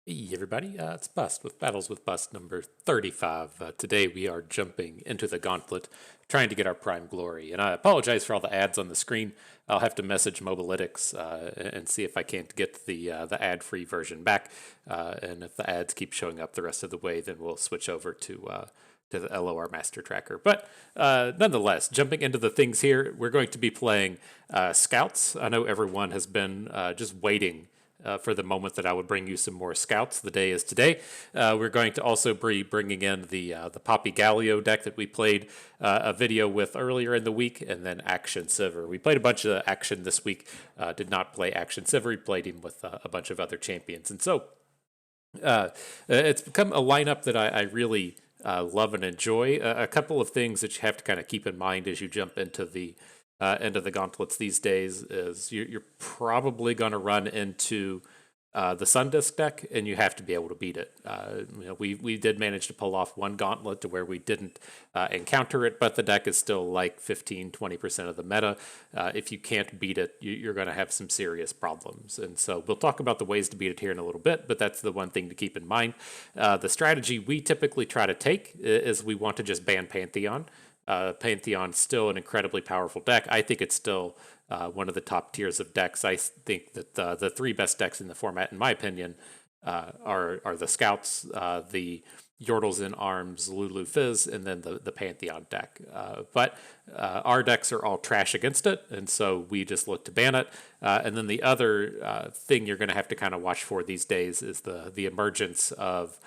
Hey everybody, it's Bust with Battles with Bust number 35. Today we are jumping into the Gauntlet, trying to get our Prime Glory. And I apologize for all the ads on the screen. I'll have to message Mobalytics and see if I can't get the ad-free version back. And if the ads keep showing up the rest of the way, then we'll switch over to the LOR Master Tracker. But nonetheless, jumping into the things here, we're going to be playing Scouts. I know everyone has been just waiting for the moment that I would bring you some more scouts. The day is today. We're going to also be bringing in the Poppy Galio deck that we played a video with earlier in the week, and then Akshan Sivir. We played a bunch of Akshan this week. Did not play Akshan Sivir. We played him with a bunch of other champions, and so it's become a lineup that I really love and enjoy. A couple of things that you have to kind of keep in mind as you jump into the end of the gauntlets these days is you're probably going to run into the Sundisk deck, and you have to be able to beat it. We did manage to pull off one gauntlet to where we didn't encounter it, but the deck is still like 15-20% of the meta. If you can't beat it, you're going to have some serious problems. And so we'll talk about the ways to beat it here in a little bit, but that's the one thing to keep in mind. The strategy we typically try to take is we want to just ban Pantheon. Pantheon's still an incredibly powerful deck. I think it's still one of the top tiers of decks. I think that the three best decks in the format, in my opinion, are the Scouts, the Yordles in Arms, Lulu Fizz, and then the Pantheon deck. But our decks are all trash against it, and so we just look to ban it. And then the other thing you're going to have to kind of watch for these days is the emergence of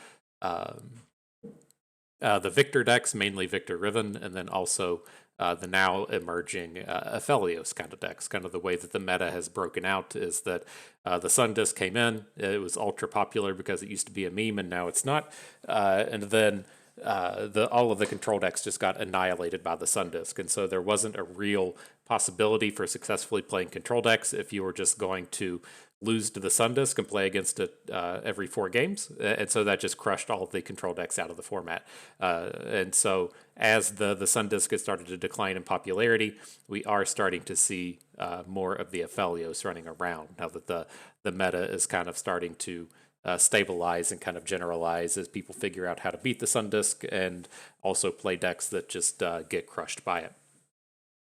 the Victor decks, mainly Victor Riven, and then also the now emerging Aphelios kind of decks. Kind of the way that the meta has broken out is that the Sun Disc came in, it was ultra popular because it used to be a meme, and now it's not. And then all of the control decks just got annihilated by the Sun Disc, and so there wasn't a real possibility for successfully playing control decks if you were just going to lose to the Sun Disc and play against it every 4 games. And so that just crushed all of the control decks out of the format. And so as the Sun Disc has started to decline in popularity, we are starting to see more of the Aphelios running around now that the meta is kind of starting to stabilize and kind of generalize as people figure out how to beat the Sun Disc and also play decks that just get crushed by it.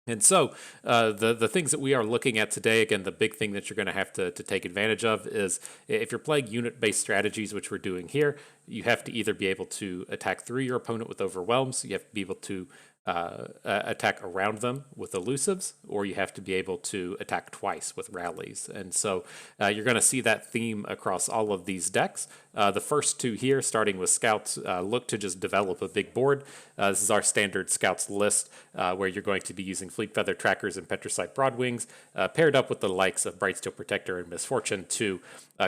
And so the things that we are looking at today, again, the big thing that you're going to have to take advantage of is if you're playing unit-based strategies, which we're doing here, you have to either be able to attack through your opponent with overwhelms, you have to be able to attack around them with elusives, or you have to be able to attack twice with rallies. And so you're going to see that theme across all of these decks. The first two here, starting with Scouts, look to just develop a big board. This is our standard Scouts list, where you're going to be using Fleet Feather Trackers and Petricite Broadwings, paired up with the likes of Brightsteel Protector and Misfortune to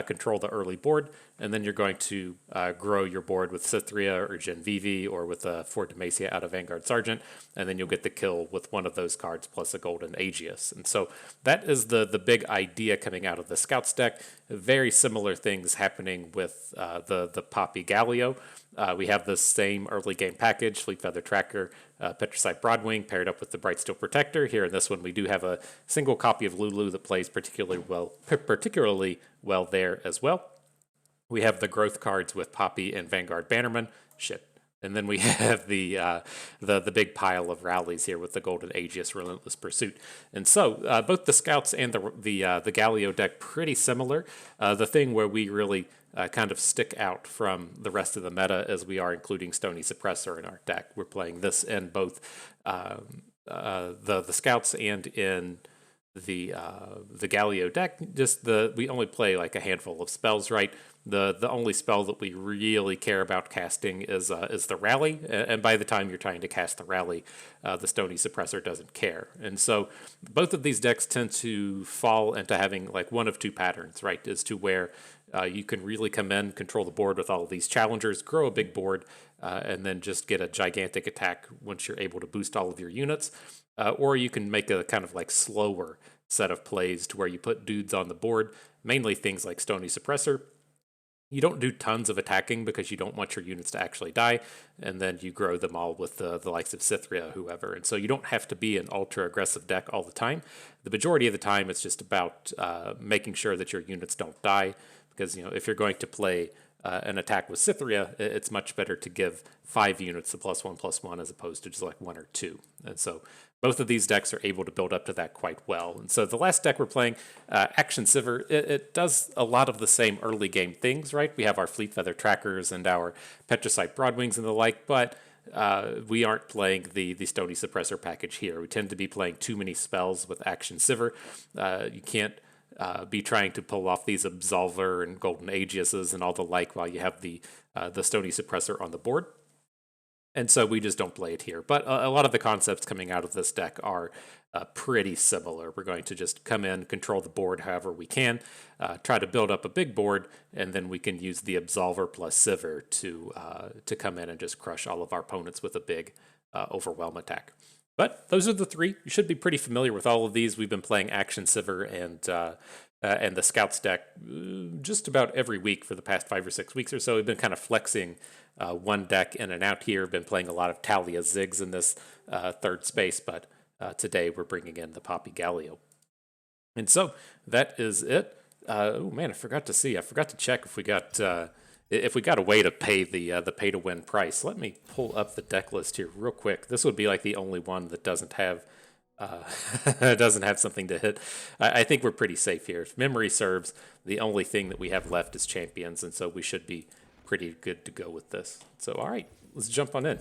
control the early board. And then you're going to grow your board with Cythria or Genvivi or with for Demacia out of Vanguard Sergeant, and then you'll get the kill with one of those cards plus a Golden Aegis. And so that is the big idea coming out of the Scouts deck. Very similar things happening with the Poppy Galio. We have the same early game package, Fleet Feather Tracker, Petricite Broadwing paired up with the Brightsteel Protector. Here in this one, we do have a single copy of Lulu that plays particularly well there as well. We have the growth cards with Poppy and Vanguard Bannerman. Shit. And then we have the big pile of rallies here with the Golden Aegis, Relentless Pursuit. And so both the Scouts and the Galio deck pretty similar. The thing where we really kind of stick out from the rest of the meta as we are including Stony Suppressor in our deck. We're playing this in both the Scouts and in the Galio deck. We only play like a handful of spells, right? The only spell that we really care about casting is the Rally, and by the time you're trying to cast the Rally, the Stony Suppressor doesn't care. And so both of these decks tend to fall into having like one of two patterns, right? As to where you can really come in, control the board with all of these challengers, grow a big board, and then just get a gigantic attack once you're able to boost all of your units. Or you can make a kind of like slower set of plays to where you put dudes on the board, mainly things like Stony Suppressor. You don't do tons of attacking because you don't want your units to actually die, and then you grow them all with the likes of Cythria, whoever. And so you don't have to be an ultra-aggressive deck all the time. The majority of the time, it's just about making sure that your units don't die, because if you're going to play an attack with Cytherea, it's much better to give 5 units the +1/+1 as opposed to just like 1 or 2. And so both of these decks are able to build up to that quite well. And so the last deck we're playing, Akshan Sivir, it does a lot of the same early game things, right? We have our Fleet Feather Trackers and our Petricite Broadwings and the like, but we aren't playing the Stony Suppressor package here. We tend to be playing too many spells with Akshan Sivir. You can't be trying to pull off these Absolver and Golden Aegiuses and all the like while you have the Stony Suppressor on the board. And so we just don't play it here. But a lot of the concepts coming out of this deck are pretty similar. We're going to just come in, control the board however we can, try to build up a big board, and then we can use the Absolver plus Sivir to come in and just crush all of our opponents with a big overwhelm attack. But those are the 3. You should be pretty familiar with all of these. We've been playing Akshan Sivir and the Scouts deck just about every week for the past 5 or 6 weeks or so. We've been kind of flexing one deck in and out here. Been playing a lot of Talia Ziggs in this third space, but today we're bringing in the Poppy Galio. And so that is it. Oh man, I forgot to check if we got a way to pay the pay to win price. Let me pull up the deck list here real quick. This would be like the only one that doesn't have something to hit. I think we're pretty safe here. If memory serves, the only thing that we have left is champions, and so we should be pretty good to go with this. So all right, let's jump on in.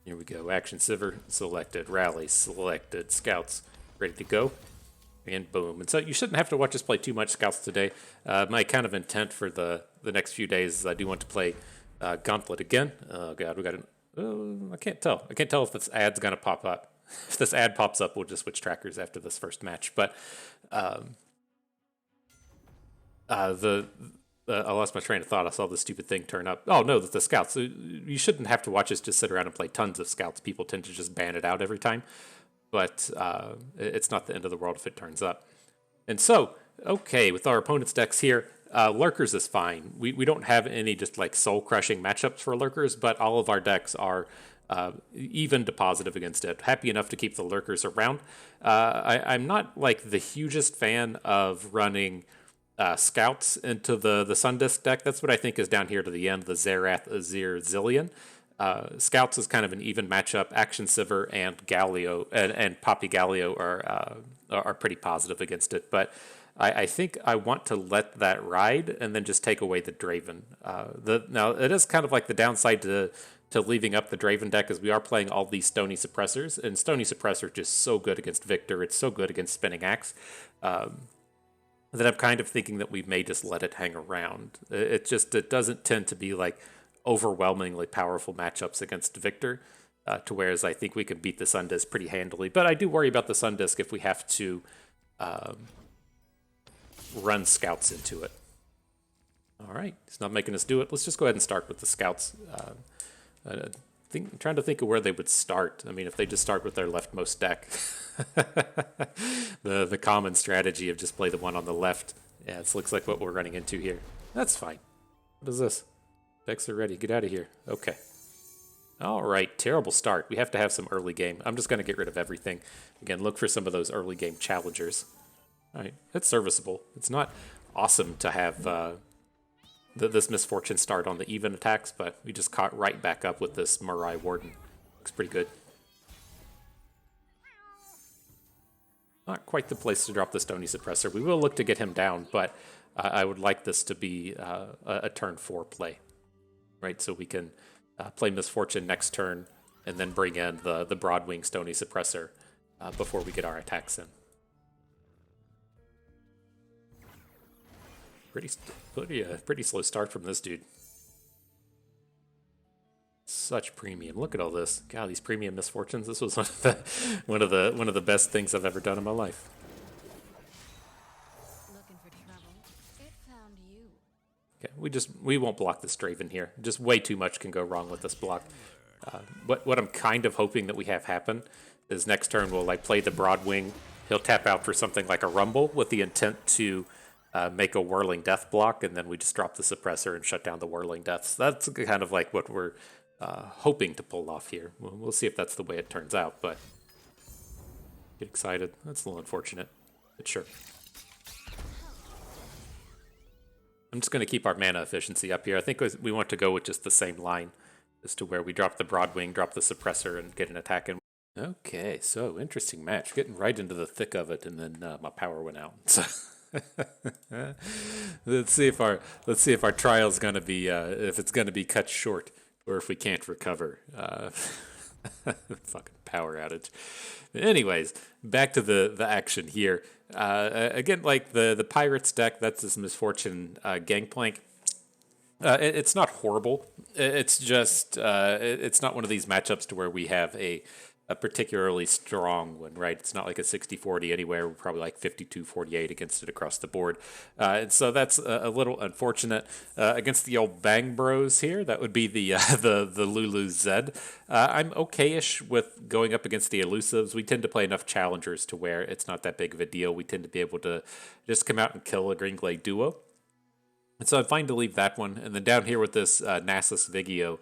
Here we go. Akshan Sivir selected, Rally selected, Scouts ready to go. And boom. And so you shouldn't have to watch us play too much Scouts today. My kind of intent for the next few days is I do want to play Gauntlet again. Oh god, we got an... I can't tell. I can't tell if this ad's going to pop up. If this ad pops up, we'll just switch trackers after this first match. But I lost my train of thought. I saw this stupid thing turn up. Oh no, the Scouts. So you shouldn't have to watch us just sit around and play tons of Scouts. People tend to just ban it out every time. But it's not the end of the world if it turns up. And so, okay, with our opponent's decks here, Lurkers is fine. We don't have any just like soul-crushing matchups for Lurkers, but all of our decks are even to positive against it. Happy enough to keep the Lurkers around. I'm not like the hugest fan of running Scouts into the Sundisk deck. That's what I think is down here to the end, the Zerath Azir Zillion. Scouts is kind of an even matchup. Akshan Sivir and Galio and Poppy Galio are pretty positive against it, but I think I want to let that ride and then just take away the Draven. Now it is kind of like the downside to leaving up the Draven deck is we are playing all these Stony Suppressors, and Stony Suppressor is just so good against Victor. It's so good against Spinning Axe. That I'm kind of thinking that we may just let it hang around. It doesn't tend to be like overwhelmingly powerful matchups against Victor, to whereas I think we can beat the Sundisk pretty handily. But I do worry about the Sundisk if we have to run Scouts into it. All right, he's not making us do it. Let's just go ahead and start with the Scouts. I'm trying to think of where they would start. I mean, if they just start with their leftmost deck, the common strategy of just play the one on the left. Yeah, it looks like what we're running into here. That's fine. What is this? Decks are ready. Get out of here. Okay. All right. Terrible start. We have to have some early game. I'm just going to get rid of everything. Again, look for some of those early game challengers. All right. It's serviceable. It's not awesome to have this Misfortune start on the even attacks, but we just caught right back up with this Mirai Warden. Looks pretty good. Not quite the place to drop the Stony Suppressor. We will look to get him down, but I would like this to be a turn 4 play. Right, so we can play Misfortune next turn and then bring in the Broadwing Stony Suppressor before we get our attacks in. Pretty slow start from this dude. Such premium. Look at all this. God, these premium Misfortunes. This was one of the best things I've ever done in my life. Looking for trouble? It found you. Okay, we won't block this Draven here. Just way too much can go wrong with this block. What I'm kind of hoping that we have happen is next turn we'll like play the Broadwing. He'll tap out for something like a Rumble with the intent to make a Whirling Death block, and then we just drop the Suppressor and shut down the Whirling Deaths. That's kind of like what we're hoping to pull off here. We'll see if that's the way it turns out, but get excited. That's a little unfortunate, but sure. I'm just going to keep our mana efficiency up here. I think we want to go with just the same line as to where we drop the Broadwing, drop the Suppressor, and get an attack in. Okay, so interesting match. Getting right into the thick of it, and then my power went out. So let's see if our trial's going to be if it's going to be cut short, or if we can't recover. Fucking power outage. Anyways, back to the action here. Again, like the Pirates deck, that's this Misfortune Gangplank. It's not horrible. It's just it's not one of these matchups to where we have a particularly strong one, right? It's not like a 60-40 anywhere. We're probably like 52-48 against it across the board. And so that's a little unfortunate. Against the old Bang Bros here, that would be the the Lulu Zed. I'm okay-ish with going up against the Elusives. We tend to play enough challengers to where it's not that big of a deal. We tend to be able to just come out and kill a Green Glade duo. And so I'm fine to leave that one. And then down here with this Nasus Vigio,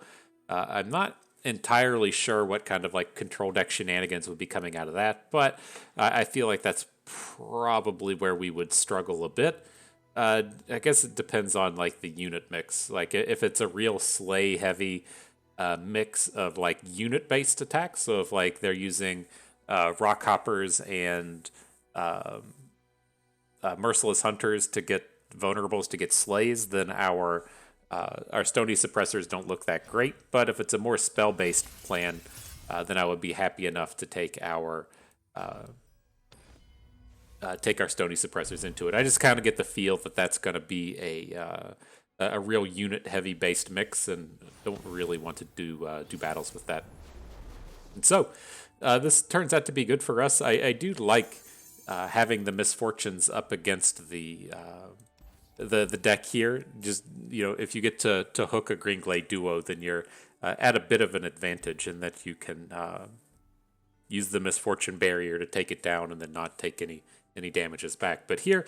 I'm not entirely sure what kind of like control deck shenanigans would be coming out of that, but I feel like that's probably where we would struggle a bit. I guess it depends on like the unit mix. Like if it's a real slay heavy mix of like unit based attacks, so if like they're using rock hoppers and merciless hunters to get vulnerables to get slays, then our Stony suppressors don't look that great. But if it's a more spell-based plan, then I would be happy enough to take our Stony suppressors into it. I just kind of get the feel that that's going to be a real unit-heavy based mix, and don't really want to do battles with that. And so this turns out to be good for us. I do like having the Misfortunes up against the deck here. Just, you know, if you get to hook a Green Glade duo, then you're at a bit of an advantage in that you can use the Misfortune barrier to take it down and then not take any damages back. But here,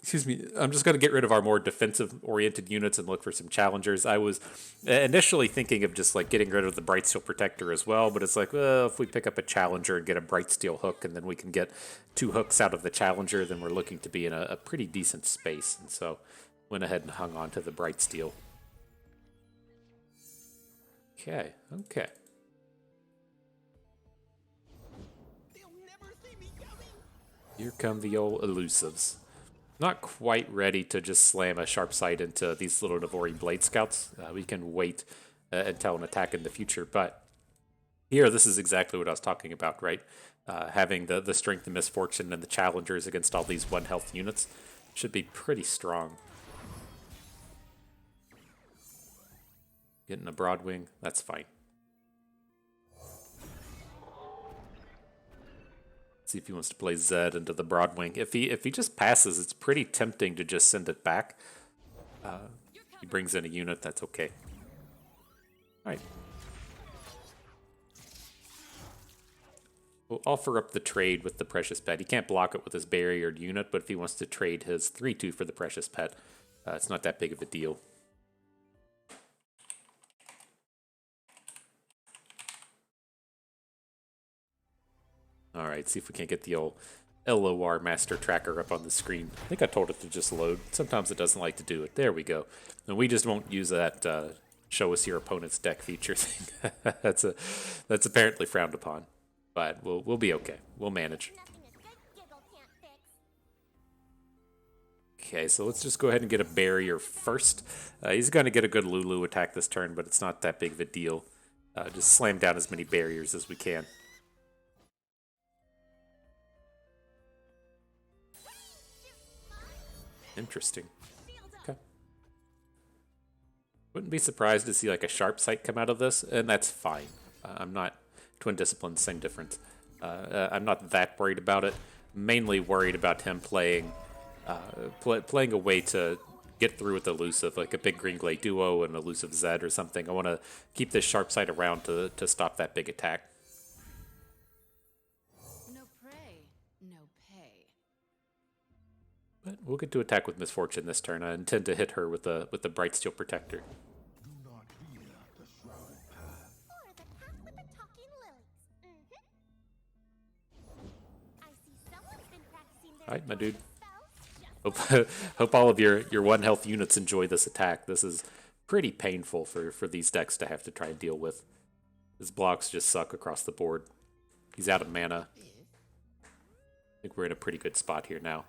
excuse me, I'm just going to get rid of our more defensive-oriented units and look for some challengers. I was initially thinking of just like getting rid of the Brightsteel Protector as well, but it's like, well, if we pick up a challenger and get a Brightsteel hook, and then we can get 2 hooks out of the challenger, then we're looking to be in a pretty decent space. And so went ahead and hung on to the Brightsteel. Okay. Here come the old Elusives. Not quite ready to just slam a sharp sight into these little Navori Blade Scouts. We can wait until an attack in the future, but here, this is exactly what I was talking about, right? Having the strength and misfortune and the challengers against all these 1 health units should be pretty strong. Getting a Broadwing, that's fine. See if he wants to play Zed into the Broadwing. If he just passes, it's pretty tempting to just send it back. He brings in a unit, that's okay. Alright. We'll offer up the trade with the Precious Pet. He can't block it with his barriered unit, but if he wants to trade his 3/2 for the Precious Pet, it's not that big of a deal. Alright, see if we can't get the old LOR Master Tracker up on the screen. I think I told it to just load. Sometimes it doesn't like to do it. There we go. And we just won't use that show us your opponent's deck feature thing. That's apparently frowned upon. But we'll be okay. We'll manage. Okay, so let's just go ahead and get a barrier first. He's going to get a good Lulu attack this turn, but it's not that big of a deal. Just slam down as many barriers as we can. Interesting. Okay. Wouldn't be surprised to see like a sharp sight come out of this, and that's fine. I'm not Twin Disciplines, same difference. I'm not that worried about it. Mainly worried about him playing playing a way to get through with Elusive, like a big Green Glade duo and Elusive Zed or something. I want to keep this sharp sight around to stop that big attack. No prey, no pay. But we'll get to attack with Misfortune this turn. I intend to hit her with the Brightsteel Protector. Alright, my dude. Hope, hope all of your 1 health units enjoy this attack. This is pretty painful for these decks to have to try and deal with. His blocks just suck across the board. He's out of mana. I think we're in a pretty good spot here now.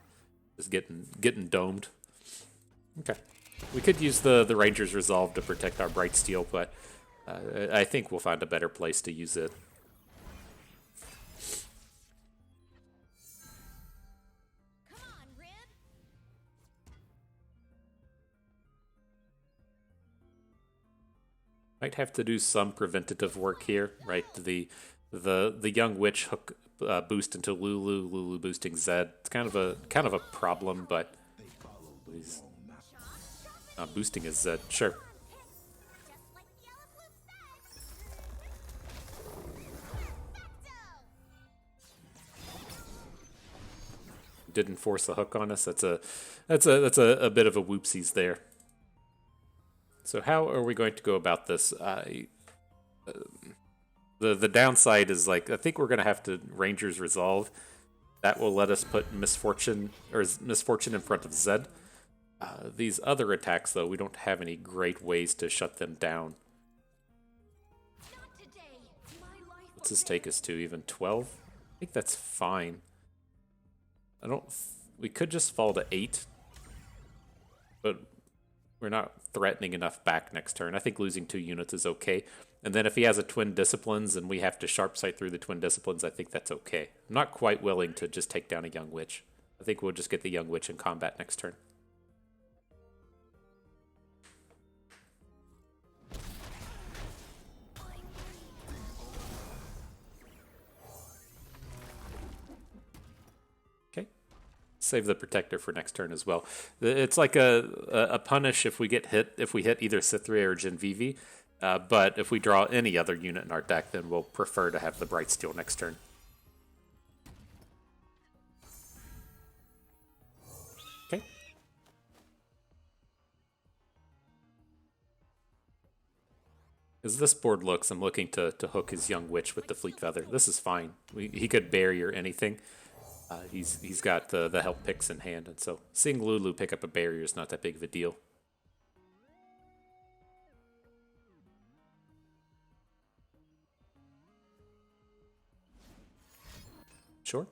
Just getting domed. Okay. We could use the Ranger's Resolve to protect our Bright Steel, but I think we'll find a better place to use it. Might have to do some preventative work here, right? The young witch hook boost into Lulu boosting Zed. It's kind of a problem, but he's boosting his Zed. Sure. Didn't force a hook on us. That's a bit of a whoopsies there. So how are we going to go about this? The downside is, like, I think we're going to have to Ranger's Resolve. That will let us put Misfortune in front of Zed. These other attacks, though, we don't have any great ways to shut them down. What's this take us to? Even 12? I think that's fine. We could just fall to 8, but we're not threatening enough back next turn. I think losing 2 units is okay. And then if he has a Twin Disciplines and we have to Sharp Sight through the Twin Disciplines, I think that's okay. I'm not quite willing to just take down a Young Witch. I think we'll just get the Young Witch in combat next turn. Save the Protector for next turn as well. It's like a punish if we hit either Cithria or Genvivi, but if we draw any other unit in our deck, then we'll prefer to have the Bright Steel next turn. Okay. As this board looks, I'm looking to hook his Young Witch with the Fleet Feather. This is fine. He could barrier anything. He's got the help picks in hand, and so seeing Lulu pick up a barrier is not that big of a deal. Sure.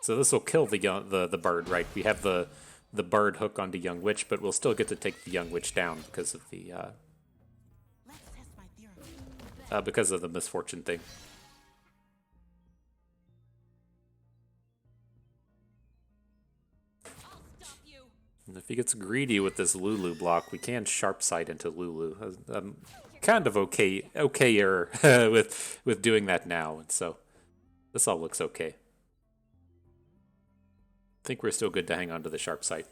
So this will kill the bird, right? We have the bird hook onto Young Witch, but we'll still get to take the Young Witch down because of the Misfortune thing. And if he gets greedy with this Lulu block, we can Sharp Sight into Lulu. I'm kind of okayer with doing that now, and so this all looks okay. I think we're still good to hang on to the Sharp Sight.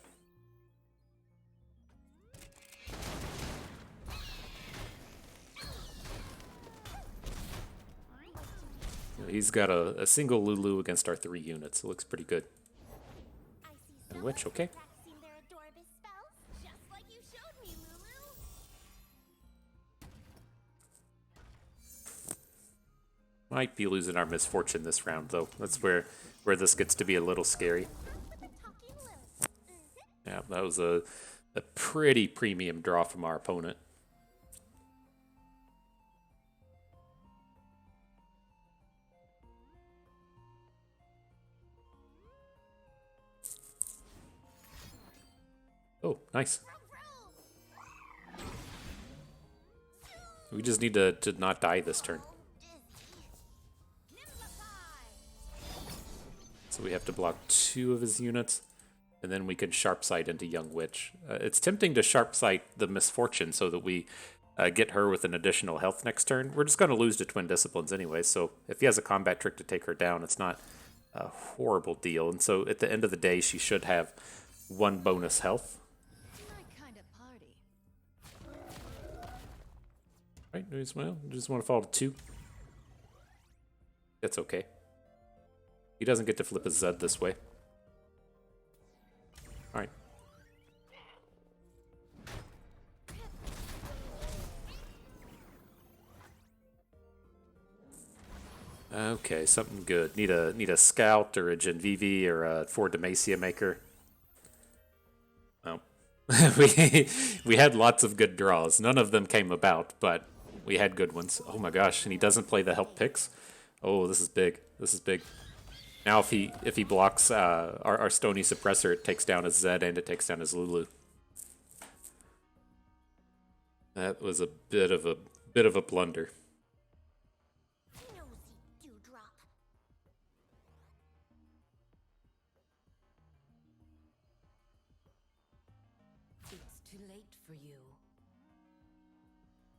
He's got a single Lulu against our 3 units. It looks pretty good. And Witch, okay. Might be losing our Misfortune this round, though. That's where this gets to be a little scary. Yeah, that was a pretty premium draw from our opponent. Oh, nice. We just need to not die this turn. So we have to block 2 of his units, and then we can Sharp Sight into Young Witch. It's tempting to Sharp Sight the Misfortune so that we get her with an additional health next turn. We're just going to lose to Twin Disciplines anyway, so if he has a combat trick to take her down, it's not a horrible deal. And so at the end of the day, she should have 1 bonus health. Right, just want to fall to 2. That's okay. He doesn't get to flip his Zed this way. Alright. Okay, something good. Need a Scout or a Genvivi or a 4 Demacia maker. we had lots of good draws. None of them came about, but we had good ones. Oh my gosh, and he doesn't play the help picks. Oh, this is big. This is big. Now if he blocks our Stony Suppressor, it takes down his Zed and it takes down his Lulu. That was a bit of a blunder. It's too late for you.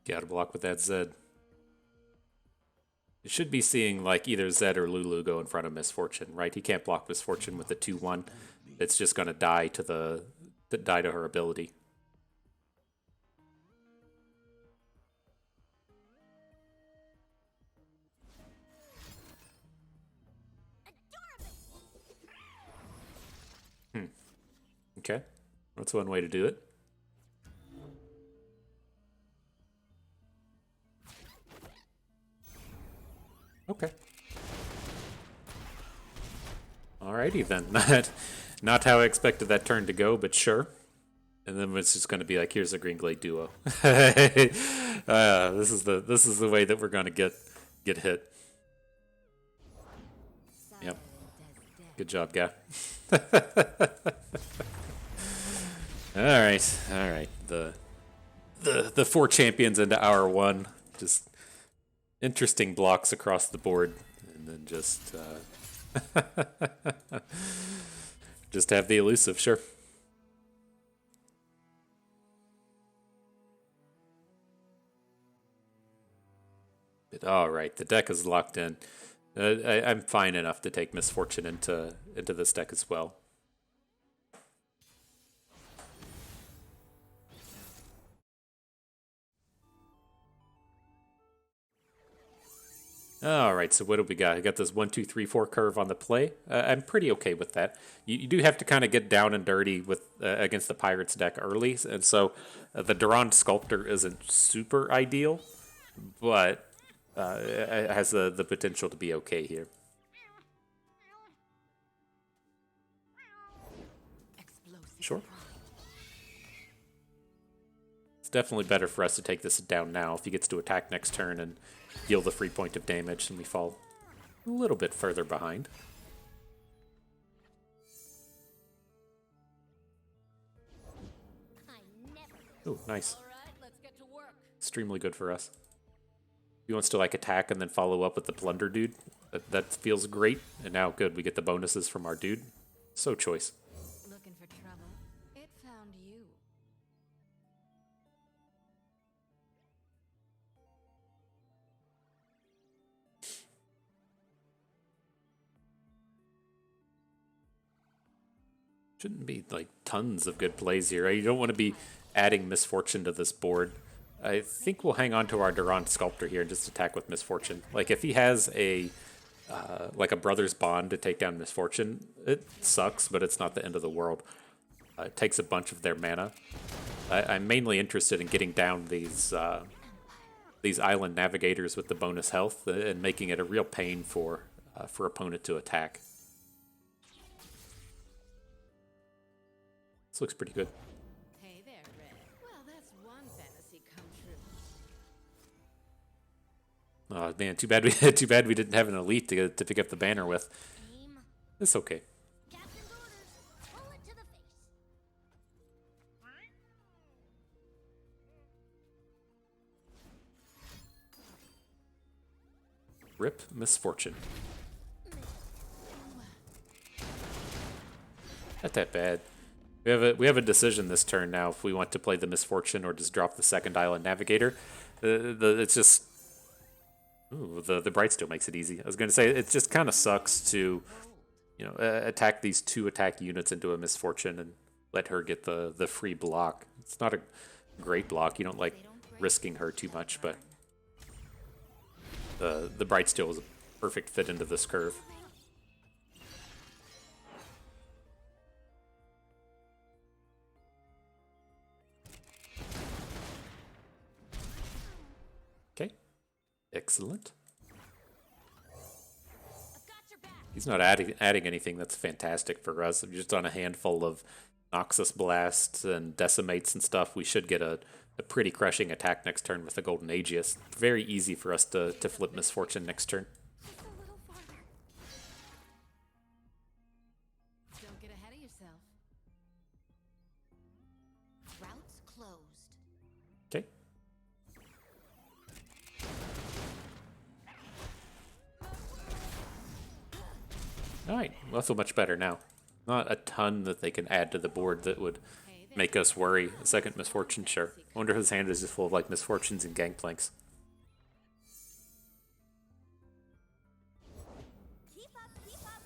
Gotta block with that Zed. You should be seeing like either Zed or Lulu go in front of Misfortune, right? He can't block Misfortune with the 2-1. It's just gonna die to her ability. Okay, that's one way to do it. Okay. Alrighty then. Not how I expected that turn to go, but sure. And then it's just going to be like, here's a Green Glade duo. This is the way that we're going to get hit. Yep. Good job, guy. All right. The 4 champions into hour 1. Just interesting blocks across the board, and then just just have the elusive, sure. But all right, the deck is locked in. I'm fine enough to take Misfortune into this deck as well. All right, so what do we got? I got this 1, 2, 3, 4 curve on the play. I'm pretty okay with that. You do have to kind of get down and dirty with against the Pirates deck early, and so the Durand Sculptor isn't super ideal, but it has the potential to be okay here. Sure. It's definitely better for us to take this down now. If he gets to attack next turn and deal the free point of damage, and we fall a little bit further behind. Oh, nice. Extremely good for us. He wants to like attack and then follow up with the Plunder dude. That feels great. And now, good, we get the bonuses from our dude. So choice. Looking for trouble? It found you. Shouldn't be like tons of good plays here. Right? You don't want to be adding Misfortune to this board. I think we'll hang on to our Durand Sculptor here and just attack with Misfortune. Like if he has a like a Brother's Bond to take down Misfortune, it sucks, but it's not the end of the world. It takes a bunch of their mana. I'm mainly interested in getting down these Island Navigators with the bonus health and making it a real pain for opponent to attack. This looks pretty good. Hey there, Red. Well, that's one fantasy come true. Oh man, too bad we didn't have an elite to pick up the banner with. It's okay. Captain's orders. Pull it to the face. Rip Misfortune. Not that bad. We have a decision this turn now if we want to play the Misfortune or just drop the second Island Navigator. It's just the Brightstone makes it easy. I was going to say it just kind of sucks to attack these 2 attack units into a Misfortune and let her get the free block. It's not a great block. You don't like risking her too much, but the Brightstone is a perfect fit into this curve. Okay, excellent. He's not adding anything that's fantastic for us. I'm just on a handful of Noxus Blast and Decimates and stuff, we should get a pretty crushing attack next turn with the Golden Aegis. Very easy for us to flip Misfortune next turn. Just a little farther. Don't get ahead of yourself. Routes closed. Okay. Alright, well, I feel much better now. Not a ton that they can add to the board that would make us worry. A second Misfortune, sure. I wonder if his hand is just full of like Misfortunes and Gangplanks. Keep up, keep up.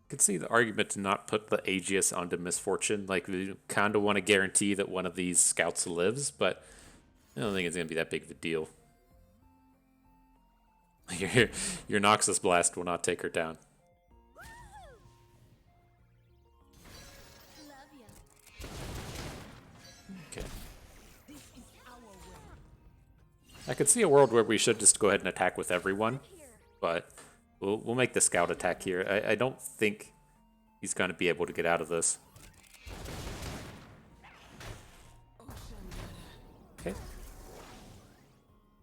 I could see the argument to not put the Aegis onto Misfortune. Like, we kind of want to guarantee that one of these scouts lives, but I don't think it's going to be that big of a deal. Your Noxus Blast will not take her down. Love ya. Okay. I could see a world where we should just go ahead and attack with everyone, but we'll make the scout attack here. I don't think he's going to be able to get out of this. Okay.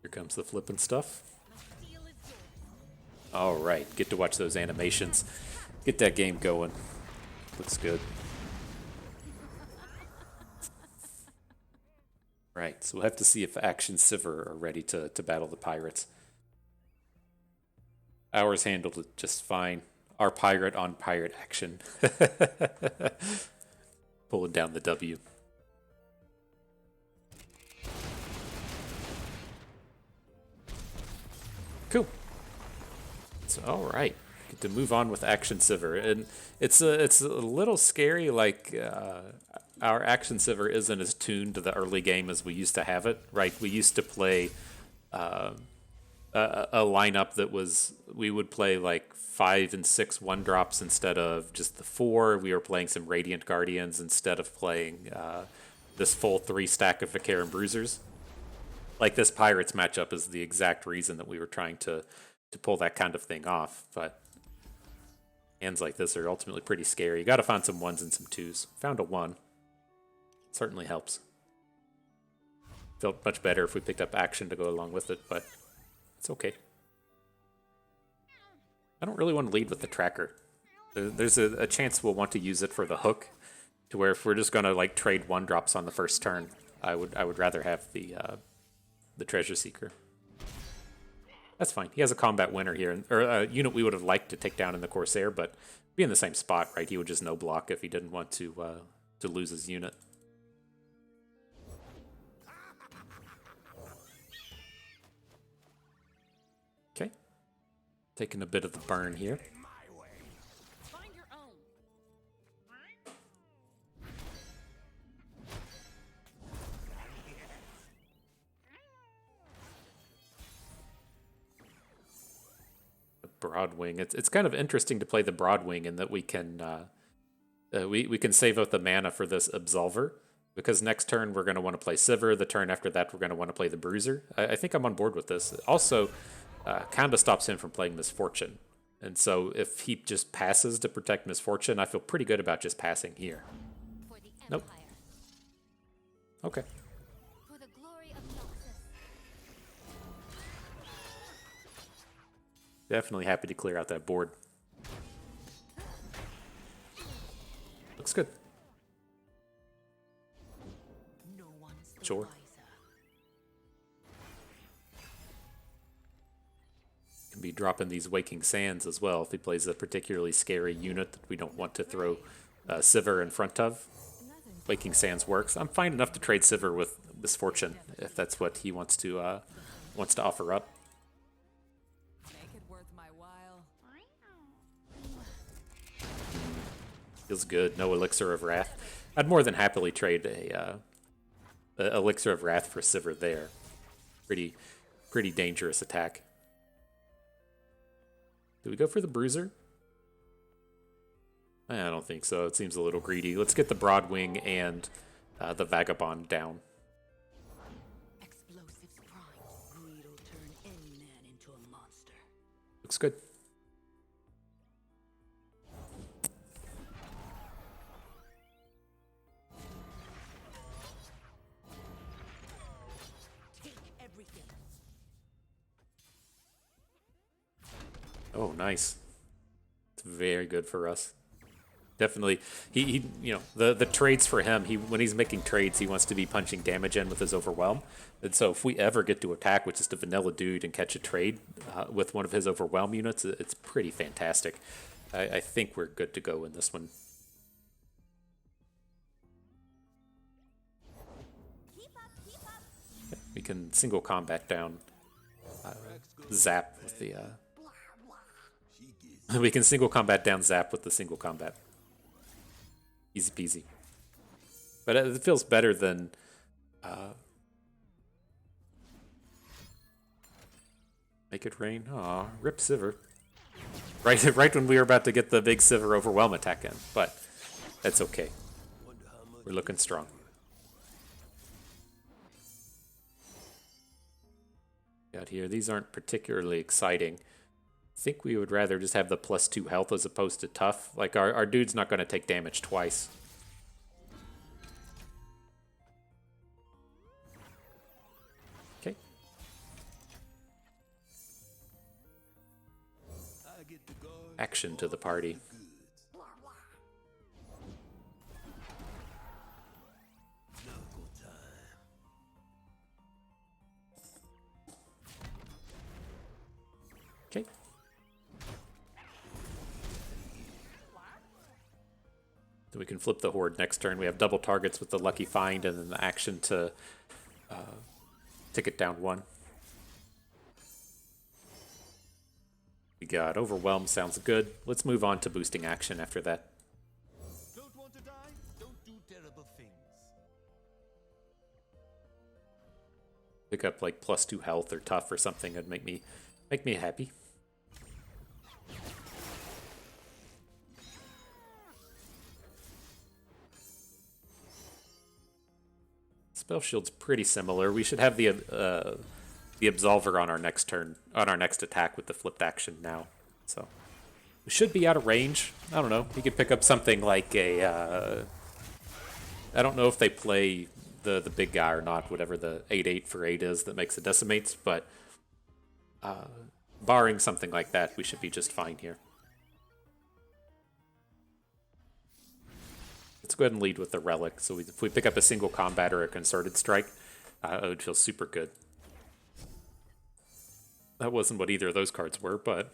Here comes the flippin' stuff. All right, get to watch those animations. Get that game going. Looks good. Right, so we'll have to see if Akshan Sivir are ready to battle the pirates. Ours handled it just fine. Our pirate on pirate action. Pulling down the W. Cool. So, all right, get to move on with Akshan Sivir, and it's a little scary. Like our Akshan Sivir isn't as tuned to the early game as we used to have it. Right, we used to play a lineup that was we would play like 5 and 6 1-drops instead of just the 4. We were playing some Radiant Guardians instead of playing this full 3 stack of Vicar and Bruisers. Like this Pirates matchup is the exact reason that we were trying to pull that kind of thing off, but hands like this are ultimately pretty scary. You got to find some 1s and some 2s. Found a 1. Certainly helps. Felt much better if we picked up Akshan to go along with it, but it's okay. I don't really want to lead with the tracker. There's a chance we'll want to use it for the hook, to where if we're just gonna like trade 1-drops on the first turn, I would rather have the Treasure Seeker. That's fine. He has a combat winner here, or a unit we would have liked to take down in the Corsair, but be in the same spot, right? He would just no block if he didn't want to lose his unit. Okay, taking a bit of the burn here. Find your own. Broadwing. It's kind of interesting to play the Broadwing in that we can we can save out the mana for this Absolver, because next turn we're going to want to play Sivir. The turn after that we're going to want to play the Bruiser. I think I'm on board with this. Also, kind of stops him from playing Misfortune, and so if he just passes to protect Misfortune, I feel pretty good about just passing here. For the Nope. Empire. Okay. For the glory of Noxus. Definitely happy to clear out that board. Looks good. No one's the Sure. wiser. Can be dropping these Waking Sands as well if he plays a particularly scary unit that we don't want to throw Sivir in front of. Waking Sands works. I'm fine enough to trade Sivir with Misfortune if that's what he wants to offer up. Make it worth my while. Feels good. No Elixir of Wrath. I'd more than happily trade a Elixir of Wrath for Sivir there. Pretty dangerous attack. Do we go for the Bruiser? I don't think so. It seems a little greedy. Let's get the Broadwing and the Vagabond down. Explosives prime. Greed will turn any man into a monster. Looks good. Oh, nice. It's very good for us. Definitely, he you know, the trades for him. When he's making trades, he wants to be punching damage in with his overwhelm. And so, if we ever get to attack with just a vanilla dude and catch a trade with one of his overwhelm units, it's pretty fantastic. I think we're good to go in this one. We can single combat down Zap with the. We can single combat down Zap with the single combat. Easy peasy. But it feels better than. Make it rain. Aw, rip Sivir. Right when we were about to get the big Sivir overwhelm attack in, but that's okay. We're looking strong. Out here, these aren't particularly exciting. I think we would rather just have the +2 health as opposed to tough. Like our dude's not going to take damage twice. Okay. Akshan to the party. Okay. So we can flip the Horde next turn. We have double targets with the Lucky Find and then the action to tick it down 1. We got Overwhelm, sounds good. Let's move on to boosting action after that. Don't want to die? Don't do terrible things. Pick up like +2 health or tough or something that'd make me happy. Spell Shield's pretty similar. We should have the Absolver on our next turn, on our next attack with the flipped action now. So we should be out of range. I don't know. He could pick up something like a. I don't know if they play the big guy or not. Whatever the 8/8 for 8 is that makes it decimates, but barring something like that, we should be just fine here. Let's go ahead and lead with the Relic. So if we pick up a single combat or a concerted strike, it would feel super good. That wasn't what either of those cards were, but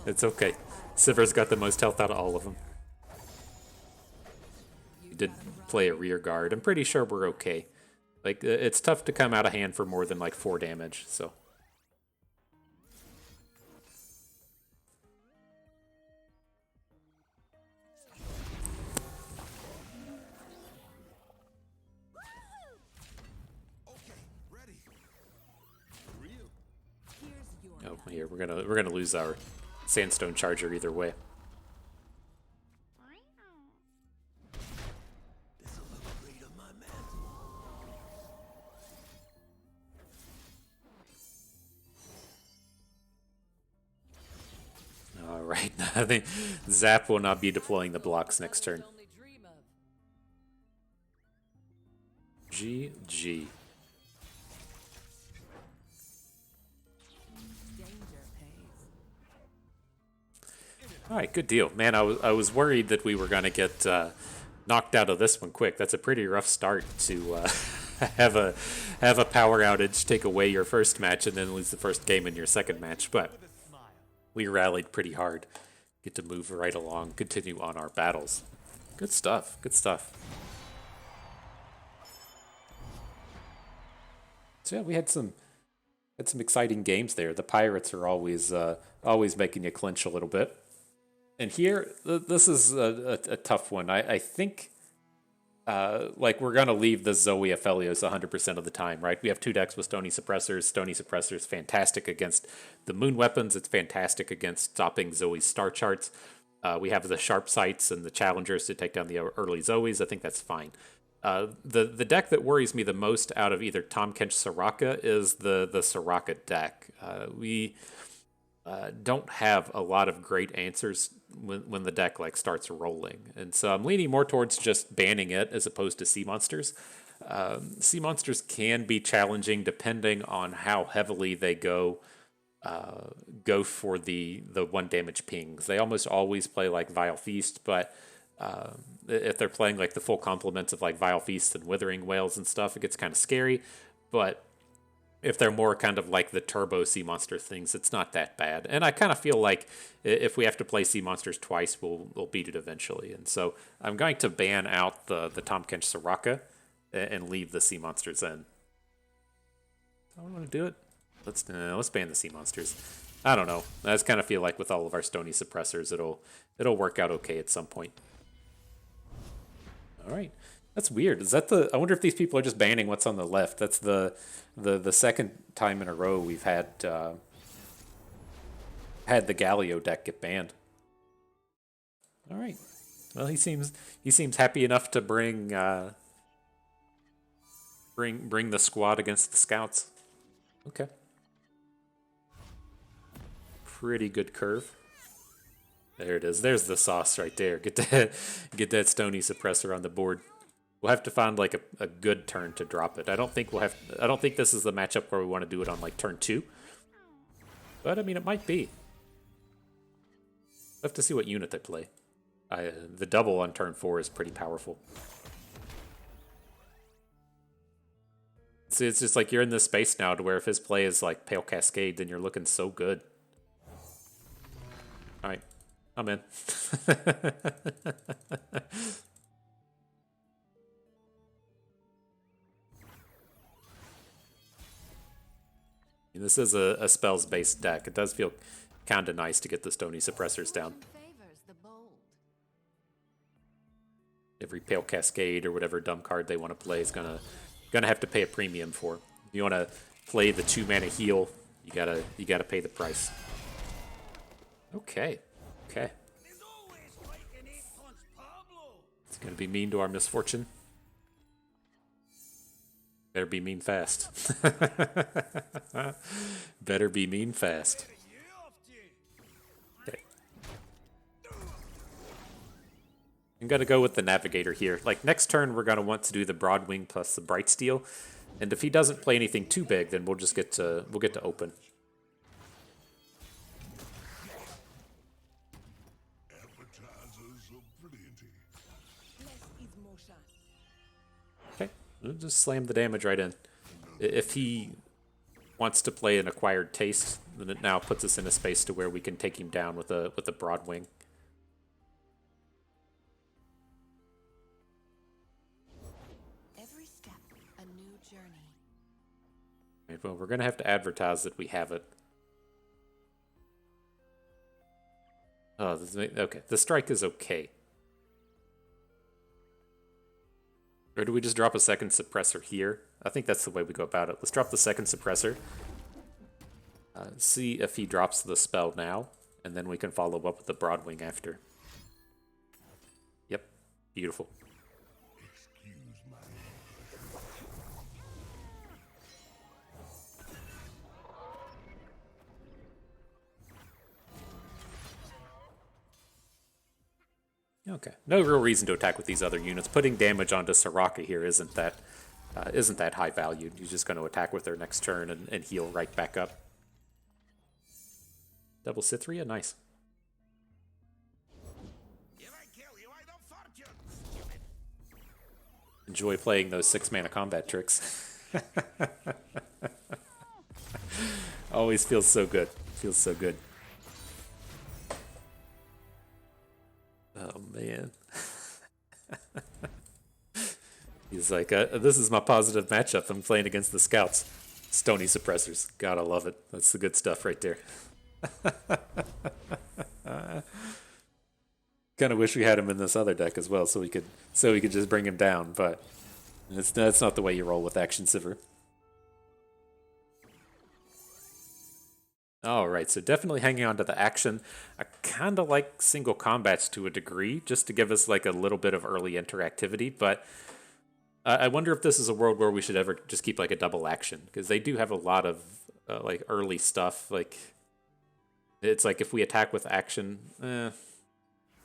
it's okay. Sivir's got the most health out of all of them. He did play a rear guard. I'm pretty sure we're okay. Like, it's tough to come out of hand for more than like 4 damage, so. Oh, here we're gonna lose our Sandstone Charger either way. All right, I think Zap will not be deploying the blocks next turn. GG. All right, good deal, man. I was worried that we were gonna get knocked out of this one quick. That's a pretty rough start to have a power outage take away your first match and then lose the first game in your second match. But we rallied pretty hard. Get to move right along, continue on our battles. Good stuff. Good stuff. So yeah, we had some exciting games there. The Pirates are always making you clinch a little bit. And here, this is a tough one. I think, like, we're going to leave the Zoe Aphelios 100% of the time, right? We have 2 decks with Stony Suppressors. Stony Suppressor is fantastic against the Moon Weapons. It's fantastic against stopping Zoe's star charts. We have the Sharp Sights and the Challengers to take down the early Zoes. I think that's fine. The deck that worries me the most out of either Tahm Kench Soraka is the Soraka deck. We don't have a lot of great answers when the deck like starts rolling, and so I'm leaning more towards just banning it as opposed to Sea Monsters. Sea Monsters can be challenging depending on how heavily they go go for the 1 damage pings. They almost always play like Vile Feast, but if they're playing like the full complements of like Vile Feast and Withering Wails and stuff, it gets kind of scary. But if they're more kind of like the turbo sea monster things, it's not that bad. And I kind of feel like if we have to play sea monsters twice, we'll beat it eventually. And so I'm going to ban out the Tahm Kench Soraka and leave the sea monsters in. I don't want to do it. Let's ban the sea monsters. I don't know. I just kind of feel like with all of our Stony suppressors, it'll work out okay at some point. All right. That's weird. Is that the? I wonder if these people are just banning what's on the left. That's the second time in a row we've had the Galio deck get banned. All right. Well, he seems happy enough to bring the squad against the scouts. Okay. Pretty good curve. There it is. There's the sauce right there. Get that Stony suppressor on the board. We'll have to find like a good turn to drop it. I don't think this is the matchup where we want to do it on like turn 2. But I mean, it might be. We'll have to see what unit they play. The double on turn 4 is pretty powerful. See, it's just like you're in this space now to where if his play is like Pale Cascade, then you're looking so good. All right, I'm in. This is a spells-based deck. It does feel kind of nice to get the Stony suppressors down. Favors the bold. Every Pale Cascade or whatever dumb card they want to play is gonna have to pay a premium for. If you want to play the 2-mana heal, you gotta pay the price. Okay. It's gonna be mean to our misfortune. Better be mean fast. Better be mean fast. Okay. I'm gonna go with the Navigator here. Like next turn, we're gonna want to do the Broadwing plus the Bright Steel, and if he doesn't play anything too big, then we'll get to open. Okay, we'll just slam the damage right in. If he wants to play an Acquired Taste, then it now puts us in a space to where we can take him down with a Broadwing. Every step, a new journey. Right, well, we're gonna have to advertise that we have it. Oh, okay. The strike is okay. Or do we just drop a second suppressor here? I think that's the way we go about it. Let's drop the second suppressor. See if he drops the spell now, and then we can follow up with the Broadwing after. Yep, beautiful. Okay, no real reason to attack with these other units. Putting damage onto Soraka here isn't that high value. You're just going to attack with her next turn and heal right back up. Double Cythria, nice. Enjoy playing those 6-mana combat tricks. Always feels so good. Feels so good. Oh, man. He's like, this is my positive matchup. I'm playing against the Scouts. Stony suppressors. Gotta love it. That's the good stuff right there. Kind of wish we had him in this other deck as well, so we could just bring him down. But that's not the way you roll with Akshan, Sivir. All right, so definitely hanging on to the Akshan. I kind of like single combats to a degree, just to give us like a little bit of early interactivity. But I wonder if this is a world where we should ever just keep like a double Akshan, because they do have a lot of like early stuff. Like it's like if we attack with Akshan,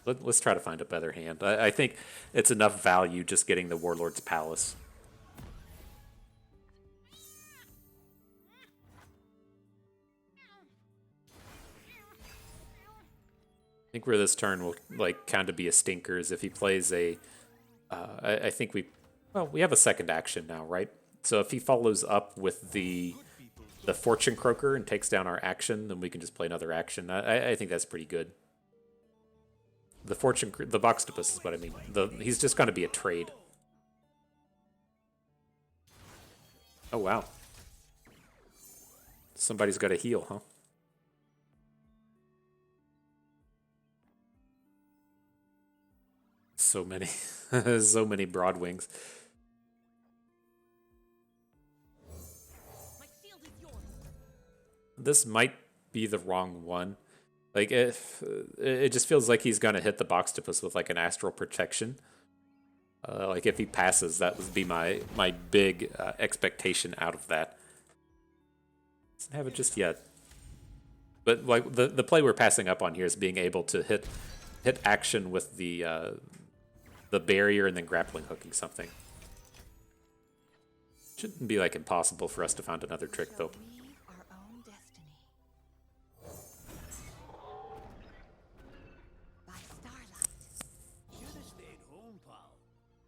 let's try to find a better hand. I think it's enough value just getting the Warlord's Palace. think where this turn will like kind of be a stinker is if he plays a. I think we have a second action now, right? So if he follows up with the Fortune Croaker and takes down our action, then we can just play another action. I think that's pretty good. The Boxtopus is what I mean. He's just going to be a trade. Oh wow. Somebody's got to heal, huh? So many, so many Broadwings. This might be the wrong one. Like, it just feels like he's gonna hit the Boxtopus with like an Astral Protection. Like if he passes, that would be my big expectation out of that. Doesn't have it just yet. But like the play we're passing up on here is being able to hit action with the barrier and then grappling hooking something. Shouldn't be like impossible for us to find another trick though.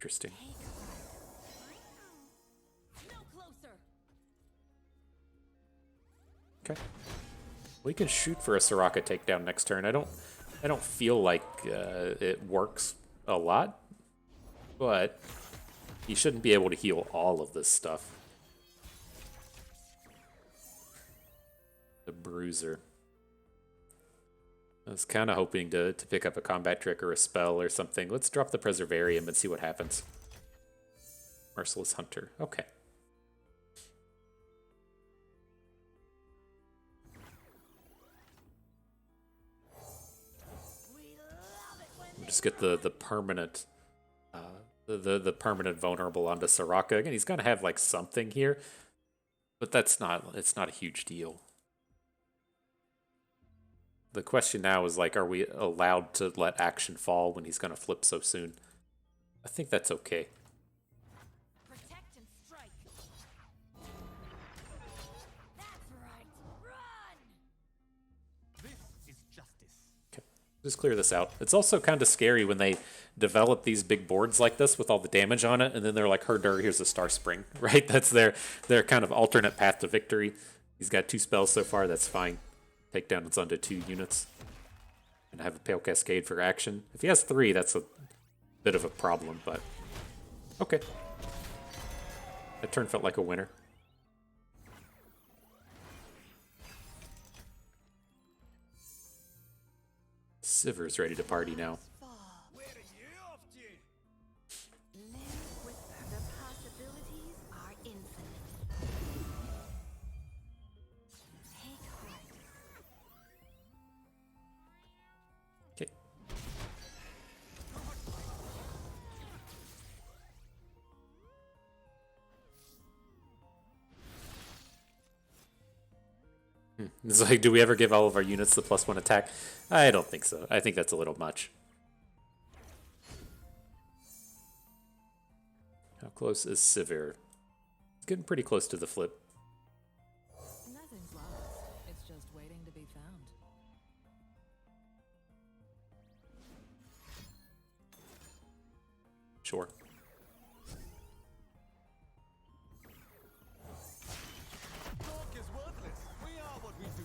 Interesting. Okay. We can shoot for a Soraka takedown next turn. I don't feel like it works a lot, but he shouldn't be able to heal all of this stuff. The Bruiser. I was kind of hoping to pick up a combat trick or a spell or something. Let's drop the Preservarium and see what happens. Merciless Hunter. Okay. Just get the permanent the permanent vulnerable onto Soraka. Again, he's gonna have like something here, but it's not a huge deal. The question now is like, are we allowed to let action fall when he's gonna flip so soon? I think that's okay. Protect and strike. That's right. Run. This is justice. Okay, just clear this out. It's also kind of scary when they develop these big boards like this with all the damage on it, and then they're like, herder, here's a Star Spring, right? That's their kind of alternate path to victory. He's got 2 spells so far, that's fine. Takedown is under 2 units. And I have a Pale Cascade for action. If he has 3, that's a bit of a problem, but okay. That turn felt like a winner. Sivir's ready to party now. Where are you off to? Live with her. The possibilities are infinite. Take heart. Okay. It's like, do we ever give all of our units the +1 attack? I don't think so. I think that's a little much. How close is Sivir? It's getting pretty close to the flip. Nothing's lost. It's just waiting to be found. Sure. Talk is worthless. We are what we do.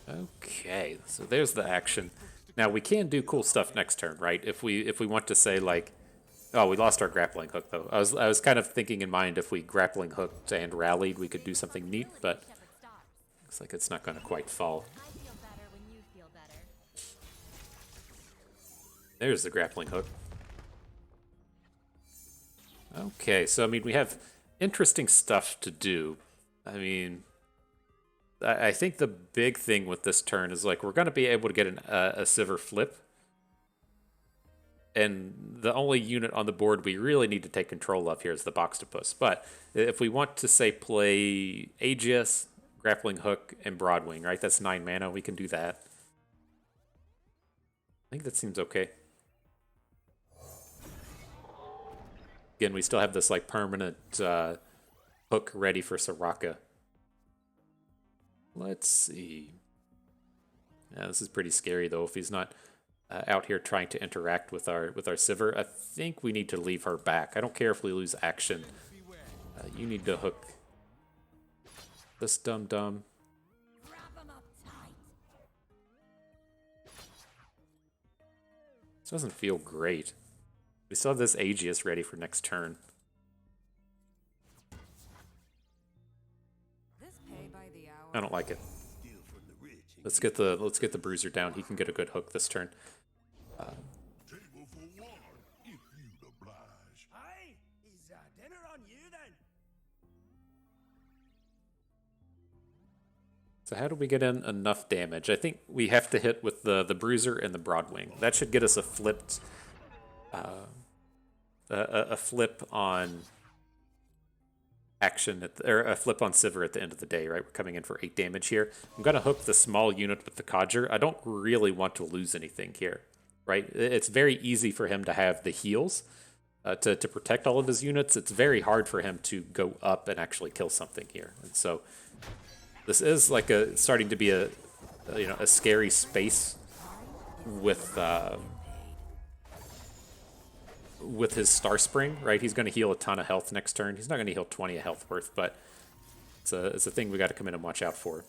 Okay, so there's the action. Now we can do cool stuff next turn, right? If we want to say like, oh, we lost our grappling hook though. I was kind of thinking in mind if we grappling hooked and rallied, we could do something neat, but looks like it's not going to quite fall. I feel better when you feel better. There's the grappling hook. Okay, so I mean we have interesting stuff to do. I mean, I think the big thing with this turn is like we're going to be able to get a Sivir flip. And the only unit on the board we really need to take control of here is the Boxtopus. But if we want to, say, play Aegis, Grappling Hook, and Broadwing, right? That's 9 mana. We can do that. I think that seems okay. Again, we still have this like permanent hook ready for Soraka. Let's see. Yeah, this is pretty scary though. If he's not out here trying to interact with our Sivir, I think we need to leave her back. I don't care if we lose action. You need to hook this dum dum. Wrap 'em up tight. This doesn't feel great. We still have this Aegis ready for next turn. This pay by the hour. I don't like it. Steal from the rich. Let's get the bruiser down. He can get a good hook this turn. Table for one, if you'd oblige. Aye, is dinner on you then? So how do we get in enough damage? I think we have to hit with the bruiser and the broadwing. That should get us a flipped a flip on Akshan or a flip on Sivir at the end of the day, right? We're coming in for 8 damage here. I'm gonna hook the small unit with the Codger. I don't really want to lose anything here, right? It's very easy for him to have the heals to protect all of his units. It's very hard for him to go up and actually kill something here, and so this is like starting to be a scary space with his Star Spring, right? He's going to heal a ton of health next turn. He's not going to heal 20 of health worth, but it's a thing we got to come in and watch out for. You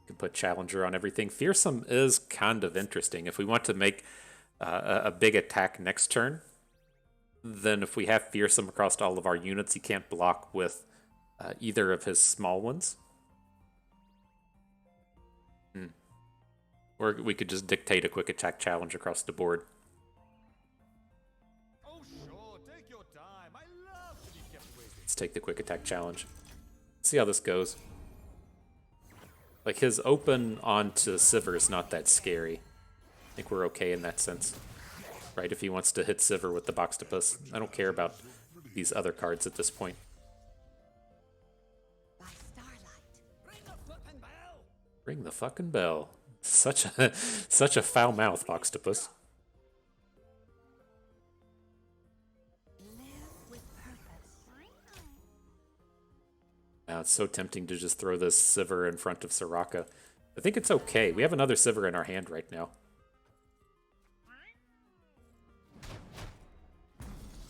can put Challenger on everything. Fearsome is kind of interesting. If we want to make a big attack next turn, then if we have Fearsome across all of our units, he can't block with either of his small ones. Or we could just dictate a quick attack challenge across the board. Oh, sure, take your time. I love to be kept waiting. Let's take the quick attack challenge. See how this goes. Like, his open onto Sivir is not that scary. I think we're okay in that sense. Right, if he wants to hit Sivir with the Boxtopus. I don't care about these other cards at this point. By starlight. Ring the flippin' bell. Ring the fucking bell. Such a foul mouth, Boxtopus. Live with purpose. Now it's so tempting to just throw this Sivir in front of Soraka. I think it's okay. We have another Sivir in our hand right now.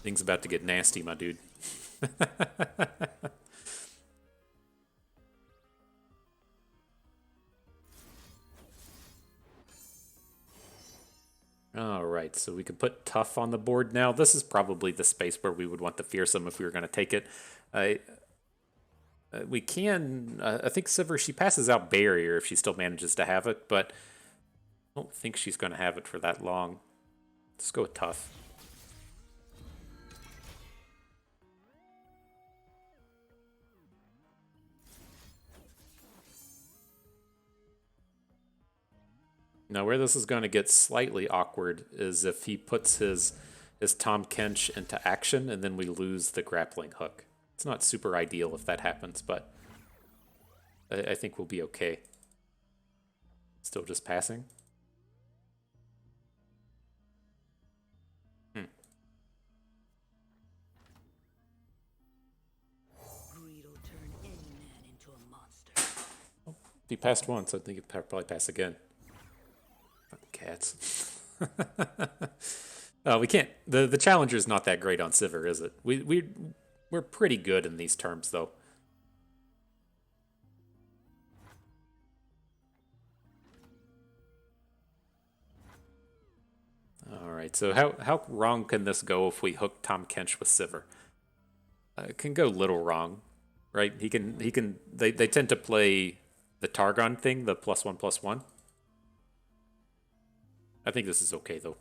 Things about to get nasty, my dude. Alright, so we can put Tough on the board now. This is probably the space where we would want the Fearsome if we were going to take it. We can... I think Sivir, she passes out Barrier if she still manages to have it, but I don't think she's going to have it for that long. Let's go with Tough. Now, where this is going to get slightly awkward is if he puts his Tahm Kench into action and then we lose the grappling hook. It's not super ideal if that happens, but I think we'll be okay. Still just passing? Greed will turn any man into a monster. If he passed once, I think he'd probably pass again. Fucking cats. We can't. The Challenger's not that great on Sivir, is it? We're pretty good in these terms, though. All right. So how wrong can this go if we hook Tahm Kench with Sivir? It can go little wrong, right? He can. They tend to play the Targon thing, the +1/+1. I think this is okay, though.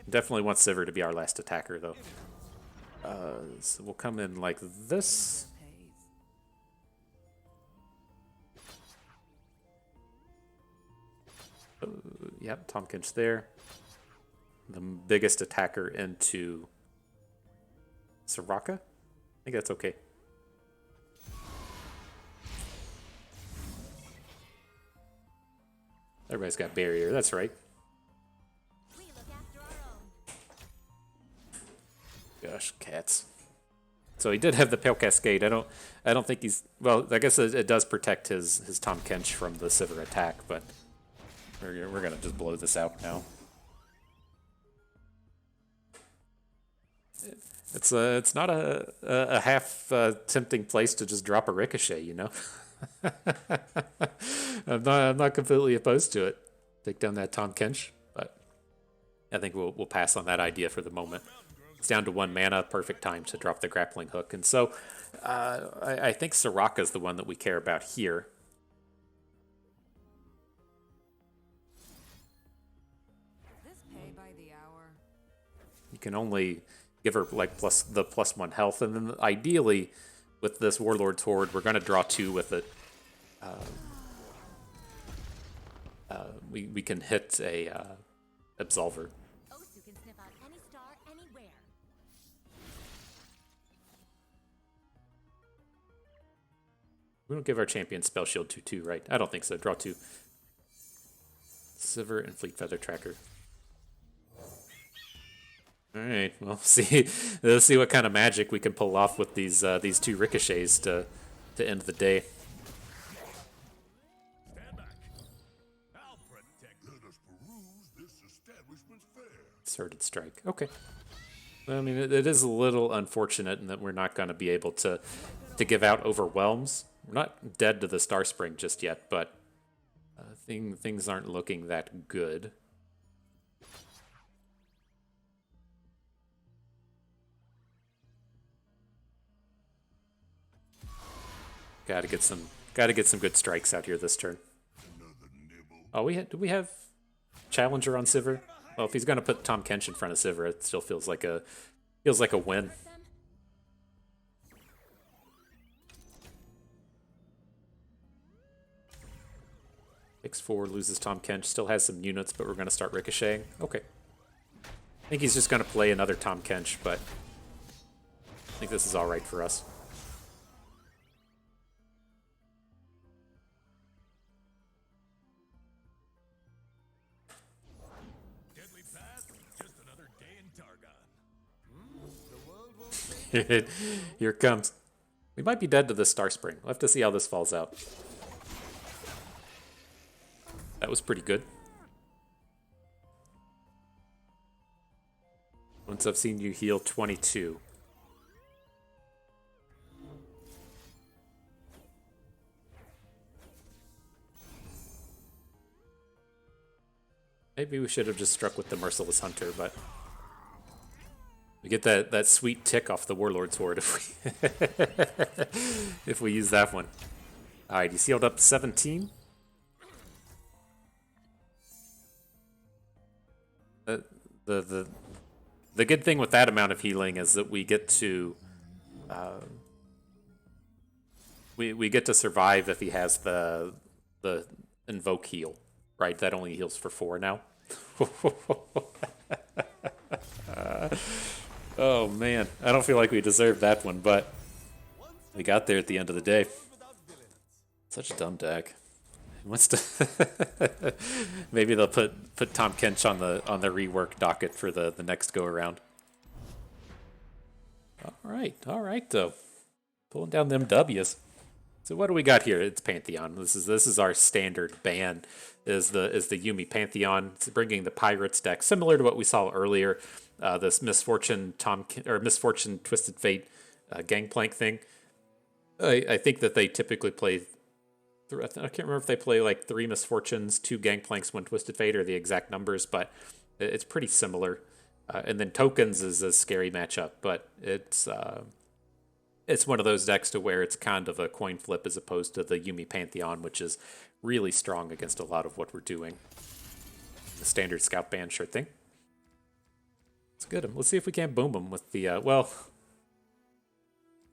Definitely want Sivir to be our last attacker, though. So we'll come in like this. Yep, Tahm Kench there. The biggest attacker into Soraka. I think that's okay. Everybody's got barrier, that's right. We look after our own. Gosh, cats. So he did have the Pale Cascade. I don't think he's well. I guess it does protect his Tom Kench from the Sivir attack, but we're gonna just blow this out now. It's not a half tempting place to just drop a ricochet, you know. I'm not completely opposed to it. Take down that Tom Kench, but I think we'll pass on that idea for the moment. It's down to 1 mana, perfect time to drop the grappling hook, and so I think Soraka's the one that we care about here. This pay by the hour. You can only give her like +1 health, and then ideally with this Warlord's Horde, we're going to draw 2 with it. We can hit a Absolver. Osu can sniff out any star anywhere. We don't give our champion Spell Shield 2/2, right? I don't think so. Draw 2. Sivir and Fleet Feather Tracker. All right, well, let's see what kind of magic we can pull off with these 2 ricochets to end the day. Stand back. I'll protect. Let us peruse this establishment's fare. Asserted Strike. Okay. I mean, it is a little unfortunate in that we're not going to be able to give out Overwhelms. We're not dead to the Star Spring just yet, but things aren't looking that good. Got to get some good strikes out here this turn. Oh, do we have Challenger on Sivir? Well, if he's gonna put Tom Kench in front of Sivir, it still feels like a win. Takes 4, loses Tom Kench, still has some units, but we're gonna start ricocheting. Okay. I think he's just gonna play another Tom Kench, but I think this is all right for us. Deadly path, just another day in Targon. Here it comes. We might be dead to this Star Spring. We'll have to see how this falls out. That was pretty good. Once I've seen you heal 22. Maybe we should have just struck with the Merciless Hunter, but we get that sweet tick off the Warlord's Horde if we use that one. All right, he's healed up 17. The good thing with that amount of healing is that we get to we get to survive if he has the invoke heal, right? That only heals for 4 now. Oh man, I don't feel like we deserved that one, but we got there at the end of the day. Such a dumb deck. Wants to maybe they'll put Tom Kench on the rework docket for the next go around. All right though, pulling down them W's. So what do we got here? It's Pantheon. This is our standard ban. Is the Yuumi Pantheon. It's bringing the Pirates deck similar to what we saw earlier. This Misfortune Misfortune Twisted Fate Gangplank thing. I think that they typically play. I can't remember if they play like 3 Misfortunes, 2 Gangplanks, 1 Twisted Fate, or the exact numbers, but it's pretty similar. And then Tokens is a scary matchup, but it's one of those decks to where it's kind of a coin flip as opposed to the Yuumi Pantheon, which is really strong against a lot of what we're doing. The standard Scout ban, sure thing. It's good. Let's see if we can't boom them with the, well,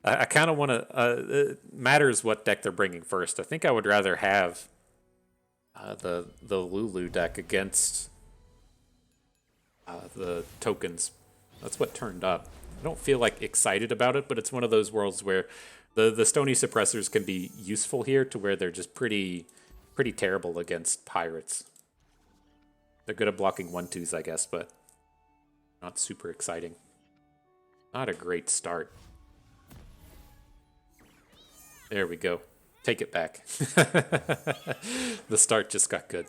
I kind of want to, it matters what deck they're bringing first. I think I would rather have the Lulu deck against the Tokens. That's what turned up. I don't feel like excited about it, but it's one of those worlds where the Stony Suppressors can be useful here to where they're just pretty terrible against Pirates. They're good at blocking 1/2s, I guess, but not super exciting. Not a great start. There we go. Take it back. The start just got good.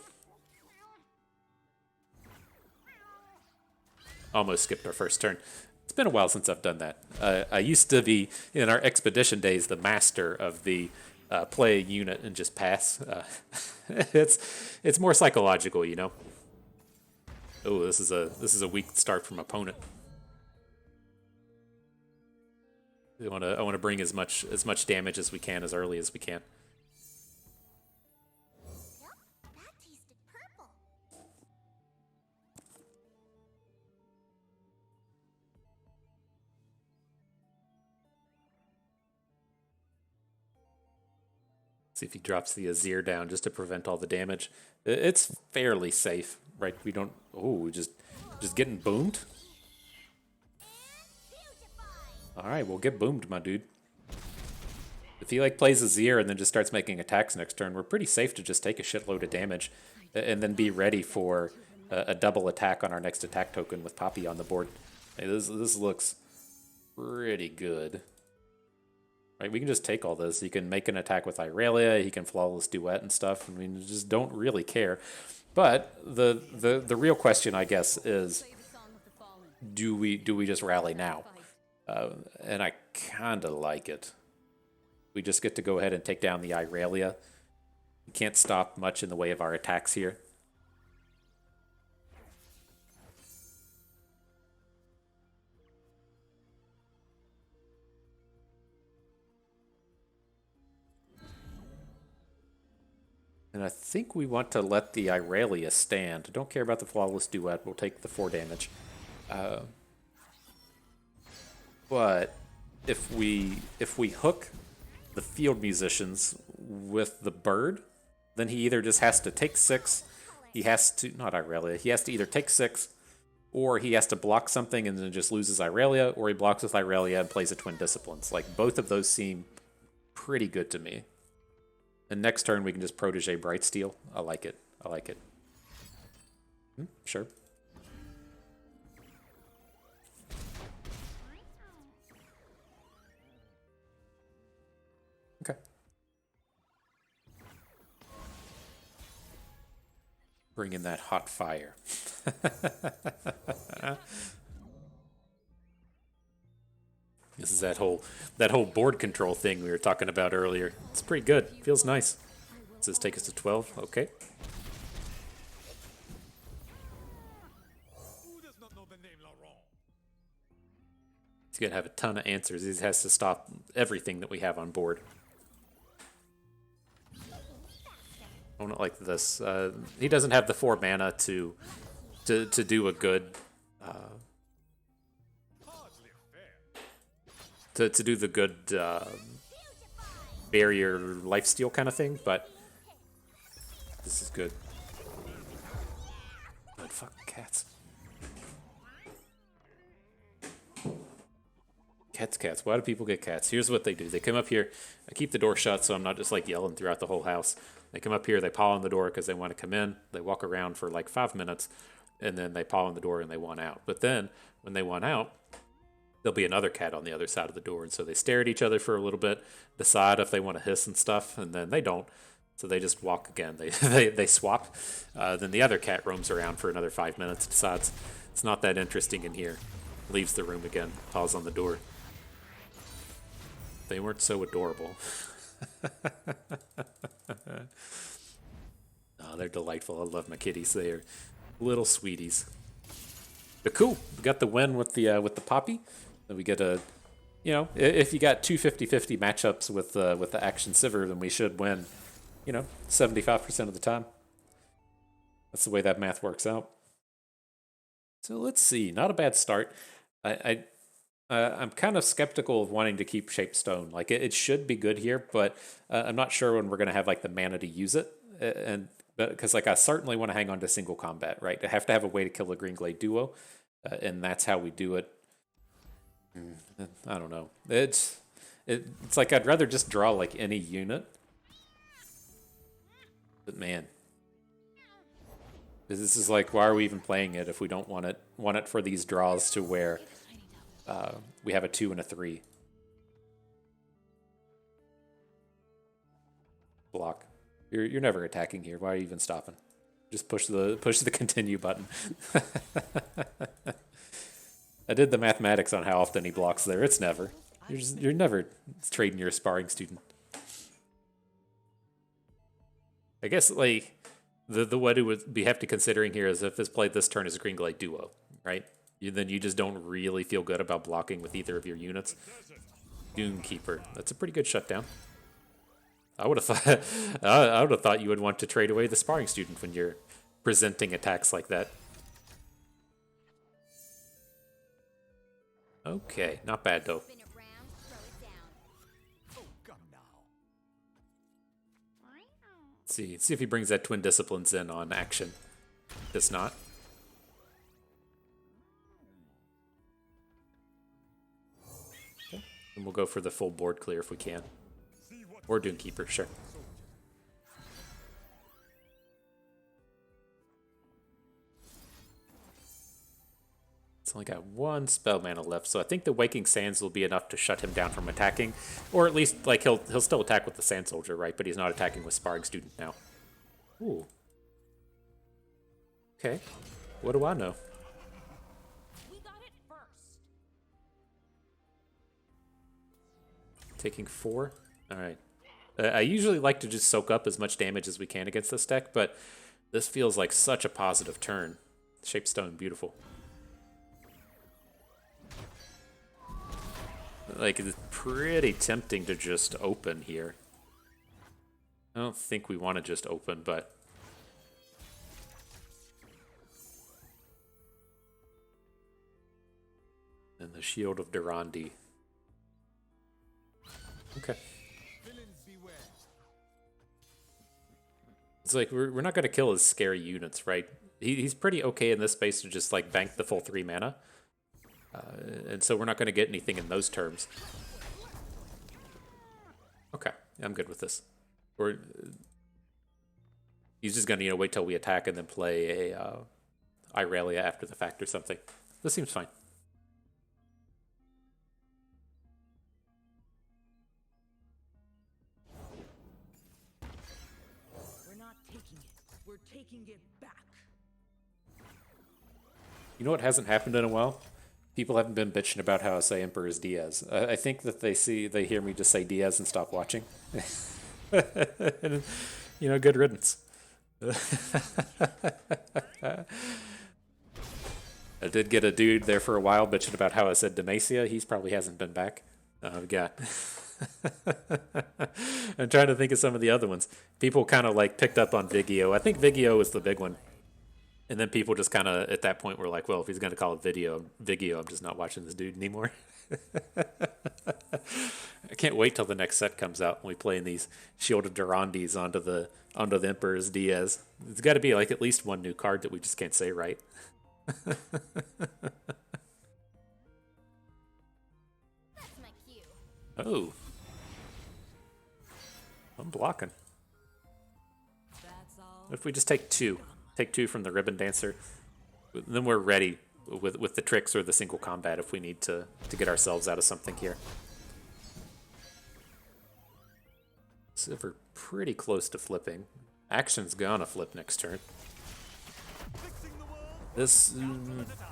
Almost skipped our first turn. It's been a while since I've done that. I used to be, in our expedition days, the master of the play a unit and just pass. It's more psychological, you know. Oh, this is a weak start from opponent. I want to bring as much damage as we can as early as we can. Yep, that tasted purple. See if he drops the Azir down just to prevent all the damage. It's fairly safe, right? We don't. Oh, just getting boomed. All right, we'll get boomed, my dude. If he like plays Azir and then just starts making attacks next turn, we're pretty safe to just take a shitload of damage and then be ready for a double attack on our next attack token with Poppy on the board. Hey, this looks pretty good. Right, we can just take all this. He can make an attack with Irelia. He can flawless duet and stuff. I mean, just don't really care. But the real question, I guess, is do we just rally now? And I kind of like it. We just get to go ahead and take down the Irelia. We can't stop much in the way of our attacks here. And I think we want to let the Irelia stand. Don't care about the flawless duet. We'll take the 4 damage. But if we hook the field musicians with the bird, then he either just has to take 6. He has to not Irelia. He has to either take 6, or he has to block something and then just loses Irelia, or he blocks with Irelia and plays a Twin Disciplines. Like both of those seem pretty good to me. And next turn we can just Protege Brightsteel. I like it. I like it. Sure. Okay. Bring in that hot fire. This is that whole board control thing we were talking about earlier. It's pretty good. Feels nice. Does this take us to 12? Okay. Who does not know the name Laurent? He's gonna have a ton of answers. He has to stop everything that we have on board. I don't like this. He doesn't have the 4 mana to do a good Hardly fair. to do the good barrier lifesteal kind of thing, but this is good. God, fucking cats. Cats. Why do people get cats? Here's what they do. They come up here. I keep the door shut so I'm not just like yelling throughout the whole house. They come up here, they paw on the door because they want to come in. They walk around for like 5 minutes, and then they paw on the door and they want out. But then, when they want out, there'll be another cat on the other side of the door. And so they stare at each other for a little bit, decide if they want to hiss and stuff, and then they don't. So they just walk again. They swap. Then the other cat roams around for another 5 minutes, decides it's not that interesting in here, leaves the room again, paws on the door. They weren't so adorable. Oh, they're delightful. I love my kitties. They are little sweeties. But cool. We got the win with the Poppy. Then we get a, you know, if you got 2 50-50 matchups with the Akshan Sivir, then we should win, 75% of the time. That's the way that math works out. So let's see. Not a bad start. I'm kind of skeptical of wanting to keep Shape Stone. Like it should be good here, but I'm not sure when we're going to have like the mana to use it. Because like I certainly want to hang on to single combat, right? I have to have a way to kill a Green Glade duo, and that's how we do it. I don't know. It's like I'd rather just draw like any unit. But man, this is like, why are we even playing it if we don't want it for these draws to where we have a 2 and a 3. block. You're never attacking here. Why are you even stopping? Just push the continue button. I did the mathematics on how often he blocks there. It's never. You're never trading your sparring student. I guess like the what it would be have to considering here is if this played this turn as a Green Glade duo, right? Then you just don't really feel good about blocking with either of your units. Doomkeeper. That's a pretty good shutdown. I would have thought I would have thought you would want to trade away the sparring student when you're presenting attacks like that. Okay, not bad though. Spin it round, throw it down. Oh, come now. See if he brings that twin disciplines in on Akshan. Does not. Okay. And we'll go for the full board clear if we can. Or Doomkeeper, sure. It's only got one spell mana left, so I think the Waking Sands will be enough to shut him down from attacking, or at least like he'll still attack with the Sand Soldier, right? But he's not attacking with Sparring Student now. Ooh. Okay. What do I know? We got it first. Taking 4. All right. I usually like to just soak up as much damage as we can against this deck, but this feels like such a positive turn. Shapestone, beautiful. Like, it's pretty tempting to just open here. I don't think we want to just open, but... And the Shield of Durandi. Okay. It's like, we're not going to kill his scary units, right? He's pretty okay in this space to just, like, bank the full 3 mana. And so we're not going to get anything in those terms. Okay, I'm good with this. He's just going to, wait till we attack and then play a Irelia after the fact or something. This seems fine. We're not taking it. We're taking it back. You know what hasn't happened in a while? People haven't been bitching about how I say Emperor's Diaz. I think that they hear me just say Diaz and stop watching. And, good riddance. I did get a dude there for a while bitching about how I said Demacia. He probably hasn't been back. God. I'm trying to think of some of the other ones. People kind of like picked up on Vigio. I think Vigio is the big one. And then people just kind of, at that point, were like, well, if he's going to call it Vigio, I'm just not watching this dude anymore. I can't wait till the next set comes out when we play in these Shield of Durandis onto the Emperor's Diaz. There's got to be like at least one new card that we just can't say right. That's my cue. Oh. I'm blocking. That's all. What if we just take 2? Take 2 from the Ribbon Dancer. Then we're ready with the tricks or the single combat if we need to get ourselves out of something here. Sivir pretty close to flipping. Akshan's gonna flip next turn. This,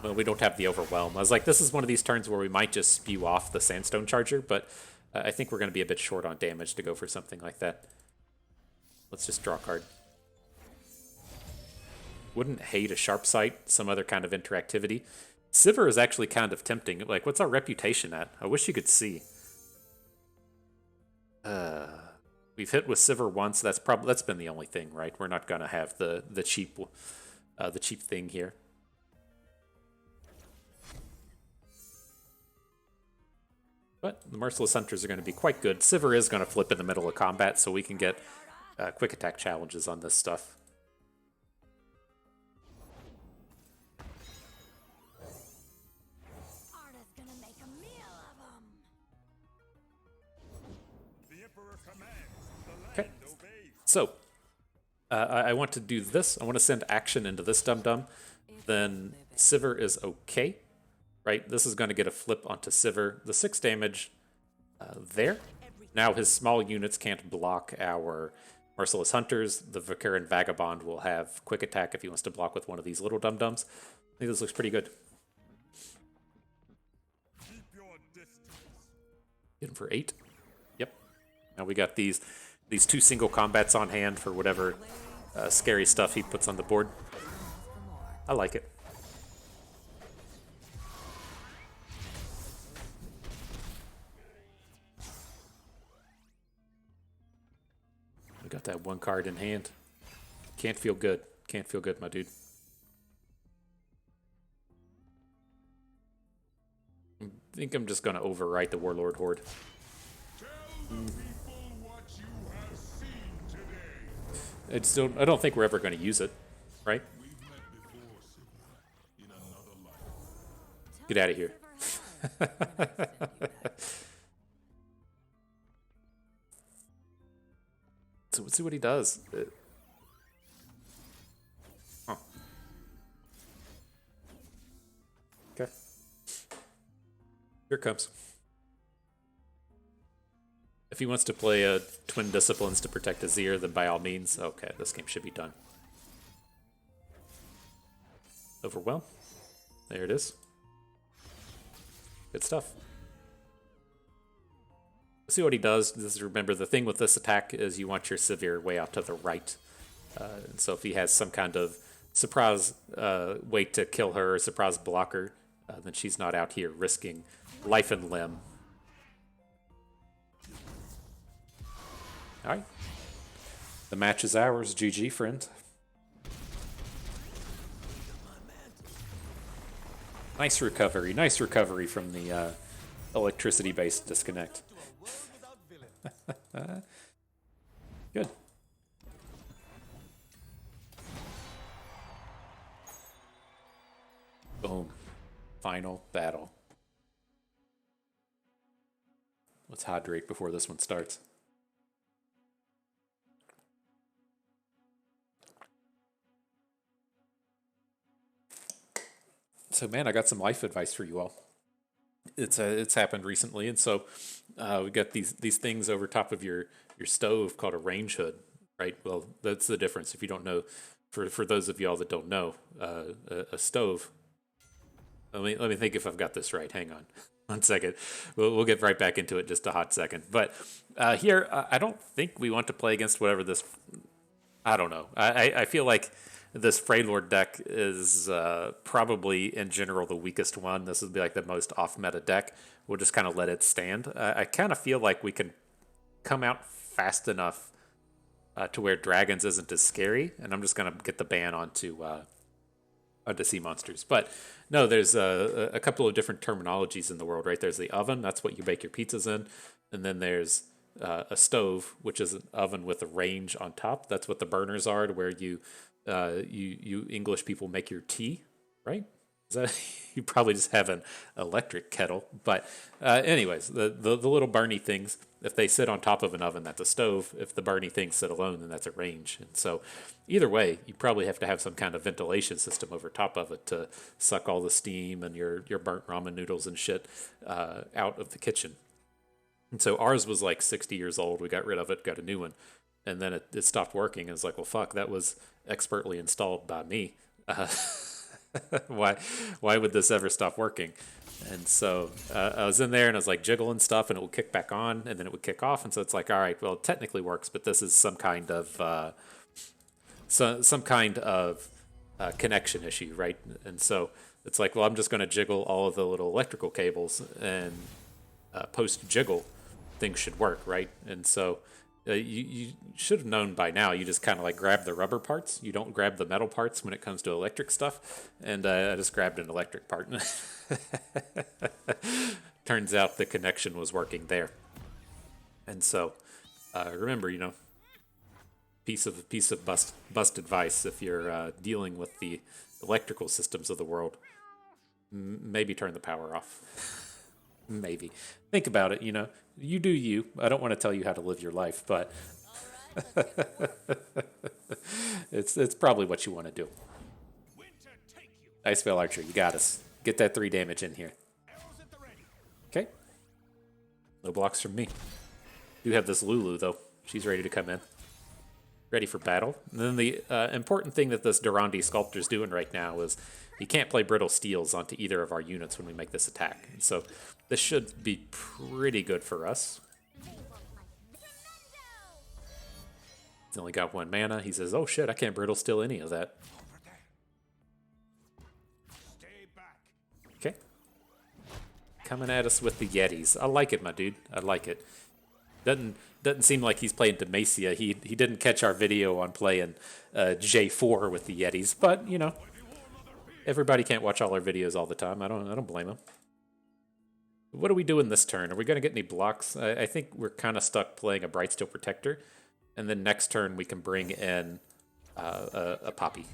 well, we don't have the Overwhelm. I was like, this is one of these turns where we might just spew off the Sandstone Charger, but I think we're going to be a bit short on damage to go for something like that. Let's just draw a card. Wouldn't hate a Sharp Sight, some other kind of interactivity. Sivir is actually kind of tempting. Like, what's our reputation at? I wish you could see. We've hit with Sivir once. That's been the only thing, right? We're not gonna have the cheap thing here. But the Merciless Hunters are going to be quite good. Sivir is going to flip in the middle of combat, so we can get quick attack challenges on this stuff. Arda's gonna make a meal of 'em. The Emperor commands. The land Okay. obeys. So, I want to do this. I want to send Akshan into this dum-dum. Then Sivir is okay, right? This is going to get a flip onto Sivir. The 6 damage there. Now his small units can't block our Merciless Hunters, the Vaqueran Vagabond will have quick attack if he wants to block with one of these little dum-dums. I think this looks pretty good. Keep your distance. Get him for 8. Yep. Now we got these two single combats on hand for whatever scary stuff he puts on the board. I like it. We got that one card in hand. Can't feel good. Can't feel good, my dude. I think I'm just going to overwrite the Warlord Horde. Tell the people what you have seen today. I don't think we're ever going to use it, right? We've met before, Sivir, in another life. Get out of here. So let's see what he does. Huh. Okay. Here it comes. If he wants to play a Twin Disciplines to protect Azir, then by all means, okay, this game should be done. Overwhelm. There it is. Good stuff. Let's see what he does. Remember, the thing with this attack is you want your Sivir way out to the right. And so if he has some kind of surprise way to kill her, or surprise blocker, then she's not out here risking life and limb. All right. The match is ours. GG, friend. Nice recovery. Nice recovery from the electricity-based disconnect. Good. Boom. Final battle. Let's hydrate before this one starts. So, man, I got some life advice for you all. It's happened recently, and so we got these things over top of your stove called a range hood, right? Well, that's the difference. If you don't know, for those of y'all that don't know, a stove. Let me think if I've got this right. Hang on, 1 second. We'll get right back into it in just a hot second. But here, I don't think we want to play against whatever this. I don't know. I feel like this Freylord deck is probably, in general, the weakest one. This would be like the most off-meta deck. We'll just kind of let it stand. I kind of feel like we can come out fast enough to where Dragons isn't as scary, and I'm just going to get the ban onto sea monsters. But no, there's a couple of different terminologies in the world, right? There's the oven. That's what you bake your pizzas in. And then there's a stove, which is an oven with a range on top. That's what the burners are, to where you English people make your tea, right? Is that you probably just have an electric kettle, but anyways, the little burny things, if they sit on top of an oven, that's a stove. If the burny things sit alone, then that's a range. And so, either way, you probably have to have some kind of ventilation system over top of it to suck all the steam and your burnt ramen noodles and shit out of the kitchen. And so ours was like 60 years old. We got rid of it, got a new one. And then it stopped working. And it's like, well, fuck, that was expertly installed by me. Why would this ever stop working? And so I was in there and I was like jiggling stuff, and it would kick back on, and then it would kick off. And so it's like, all right, well, it technically works, but this is some kind of connection issue, right? And so it's like, well, I'm just going to jiggle all of the little electrical cables, and post jiggle, things should work, right? And so you should have known by now. You just kind of like grab the rubber parts. You don't grab the metal parts when it comes to electric stuff. And I just grabbed an electric part. Turns out the connection was working there. And so remember, piece of bust advice if you're dealing with the electrical systems of the world. Maybe turn the power off. Maybe. Think about it, You do you. I don't want to tell you how to live your life, but it's probably what you want to do. Icevale Archer, you got us. Get that 3 damage in here. Okay. No blocks from me. Do have this Lulu, though. She's ready to come in. ready for battle. And then the important thing that this Durandi Sculptor's doing right now is he can't play Brittle Steels onto either of our units when we make this attack. And so this should be pretty good for us. He's only got 1 mana. He says, oh shit, I can't Brittle Steel any of that. Stay back. Okay. Coming at us with the Yetis. I like it, my dude. I like it. Doesn't seem like he's playing Demacia. He didn't catch our video on playing J4 with the Yetis, but you know, everybody can't watch all our videos all the time. I don't blame him. What are we doing this turn? Are we going to get any blocks? I think we're kind of stuck playing a Brightsteel Protector, and then next turn we can bring in a Poppy.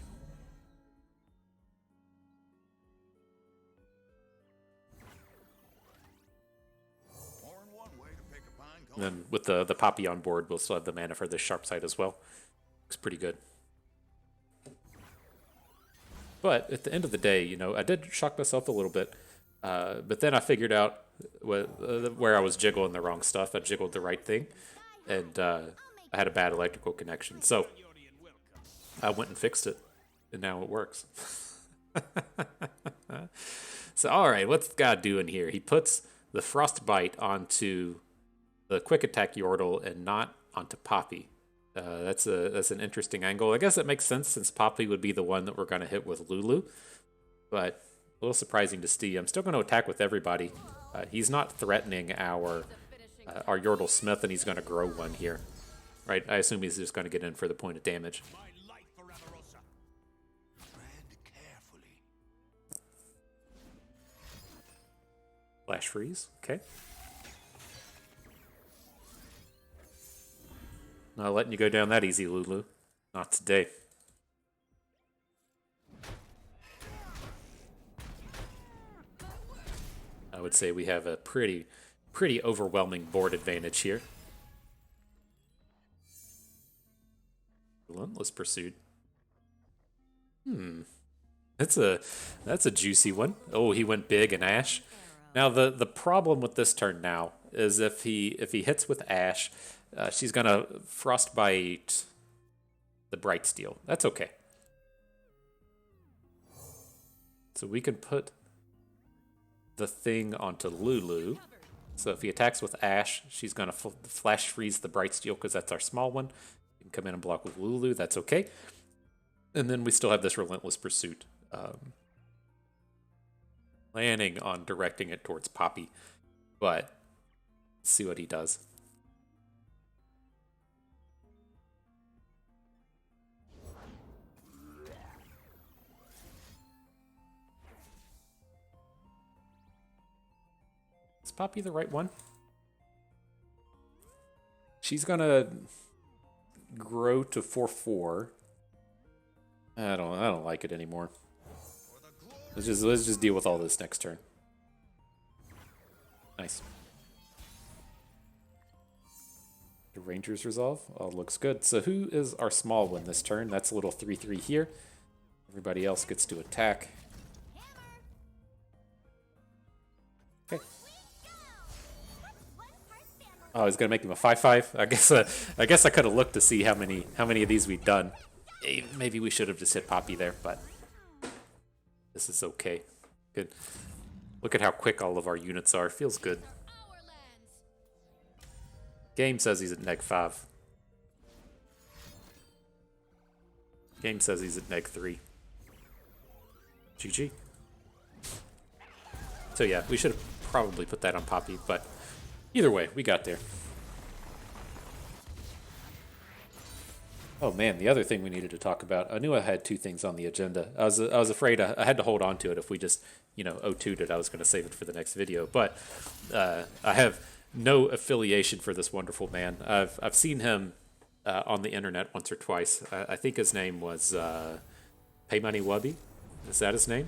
And then with the Poppy on board, we'll still have the mana for this Sharp Sight as well. Looks pretty good. But at the end of the day, you know, I did shock myself a little bit. But then I figured out where I was jiggling the wrong stuff. I jiggled the right thing. And I had a bad electrical connection. So I went and fixed it. And now it works. So, all right, what's God doing here? He puts the Frostbite onto the Quick Attack Yordle and not onto Poppy. That's an interesting angle. I guess it makes sense since Poppy would be the one that we're going to hit with Lulu. But a little surprising to see. I'm still going to attack with everybody. He's not threatening our Yordle Smith, and he's going to grow one here. Right? I assume he's just going to get in for the point of damage. My life for Avarosa. Tread carefully. Flash Freeze. Okay. Not letting you go down that easy, Lulu. Not today. I would say we have a pretty overwhelming board advantage here. Relentless Pursuit. That's a juicy one. Oh, he went big in Ash. Now the problem with this turn now is if he hits with Ash, she's gonna Frostbite the Brightsteel. That's okay. So we can put the thing onto Lulu. So if he attacks with Ash, she's gonna Flash Freeze the Brightsteel because that's our small one. You can come in and block with Lulu. That's okay. And then we still have this Relentless Pursuit. Planning on directing it towards Poppy, but let's see what he does. Is Poppy the right one? She's gonna grow to 4/4. I don't like it anymore. Let's just deal with all this next turn. Nice. The Ranger's Resolve. Oh, looks good. So who is our small one this turn? That's a little 3/3 here. Everybody else gets to attack. Okay. Oh, he's gonna make him a 5/5. I guess I could have looked to see how many of these we'd done. Maybe we should have just hit Poppy there, but this is okay. Good. Look at how quick all of our units are. Feels good. Game says he's at -5. Game says he's at -3. GG. So yeah, we should have probably put that on Poppy, but either way, we got there. Oh man, the other thing we needed to talk about. I knew I had 2 things on the agenda. I was afraid I had to hold on to it if we just, you know, O2'd it. I was going to save it for the next video. But I have no affiliation for this wonderful man. I've seen him on the internet once or twice. I think his name was Paymoney Wubby. Is that his name?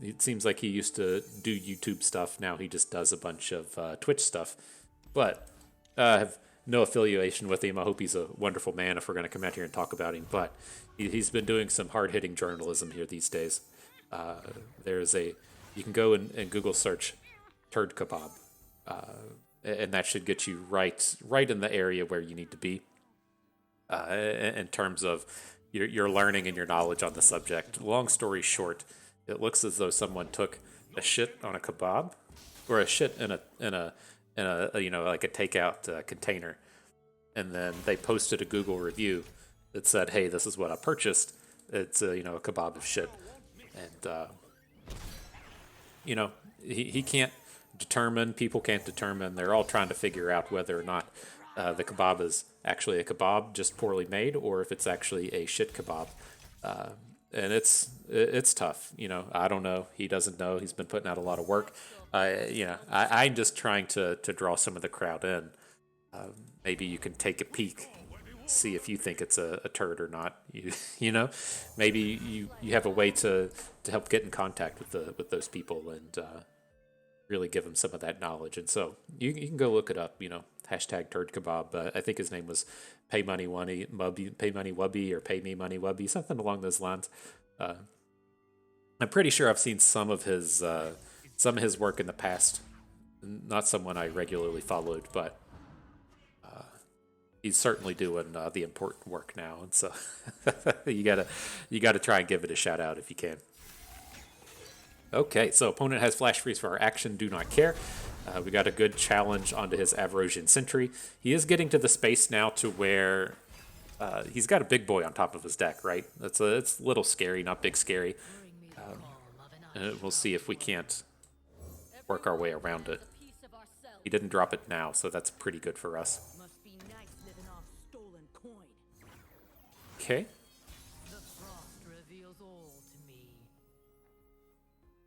It seems like he used to do YouTube stuff. Now he just does a bunch of Twitch stuff. But I have no affiliation with him. I hope he's a wonderful man if we're going to come out here and talk about him. But he's been doing some hard-hitting journalism here these days. You can go and Google search turd kebab. And that should get you right in the area where you need to be. in terms of your learning and your knowledge on the subject. Long story short, it looks as though someone took a shit on a kebab, or a shit in a you know, like a takeout container, and then they posted a Google review that said, "Hey, this is what I purchased. It's you know, a kebab of shit," and you know, he can't determine. People can't determine. They're all trying to figure out whether or not the kebab is actually a kebab, just poorly made, or if it's actually a shit kebab. And it's tough. You know, I don't know. He doesn't know. He's been putting out a lot of work. You know, I'm just trying to draw some of the crowd in. Maybe you can take a peek, see if you think it's a turd or not. You know, maybe you have a way to help get in contact with those people and really give them some of that knowledge. And so you can go look it up. You know, hashtag turd kebab. I think his name was Pay Money Wubby, or Pay Me Money Wubby, something along those lines. I'm pretty sure I've seen some of his work in the past. Not someone I regularly followed, but he's certainly doing the important work now, and so you gotta try and give it a shout out if you can. Okay, so opponent has flash freeze for our Akshan, do not care. We got a good challenge onto his Avarosian Sentry. He is getting to the space now to where he's got a big boy on top of his deck, right? It's a little scary, not big scary. And we'll see if we can't work our way around it. He didn't drop it now, so that's pretty good for us. Must be nice living off stolen coin. Okay. The frost reveals all to me.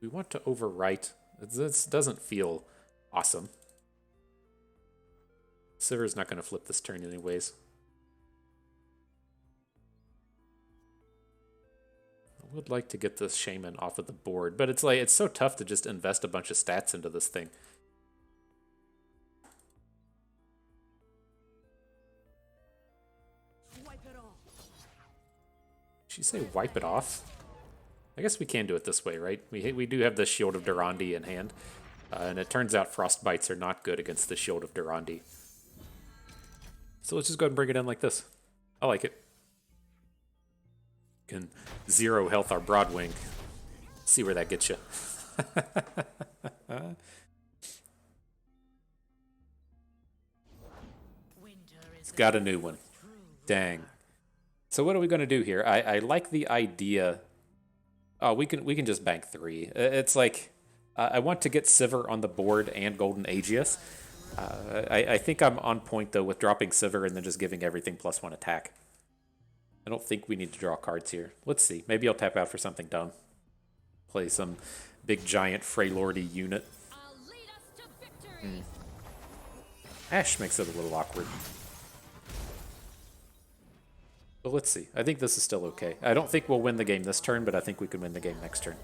We want to overwrite. This doesn't feel awesome. Sivir's not going to flip this turn anyways. I would like to get this Shaman off of the board, but it's like, it's so tough to just invest a bunch of stats into this thing. Wipe it off. Did she say wipe it off? I guess we can do it this way, right? We do have the Shield of Durandi in hand, and it turns out Frostbites are not good against the Shield of Durandi. So let's just go ahead and bring it in like this. I like it. Can 0 health our Broadwing. See where that gets you. It's got a new one. Dang. So what are we going to do here? I like the idea. Oh, we can just bank 3. It's like I want to get Sivir on the board and Golden Aegis. I think I'm on point though with dropping Sivir and then just giving everything +1 attack. I don't think we need to draw cards here. Let's see. Maybe I'll tap out for something dumb. Play some big giant Freylordy unit. I'll lead us to victory. Ash makes it a little awkward. But let's see. I think this is still okay. I don't think we'll win the game this turn, but I think we can win the game next turn.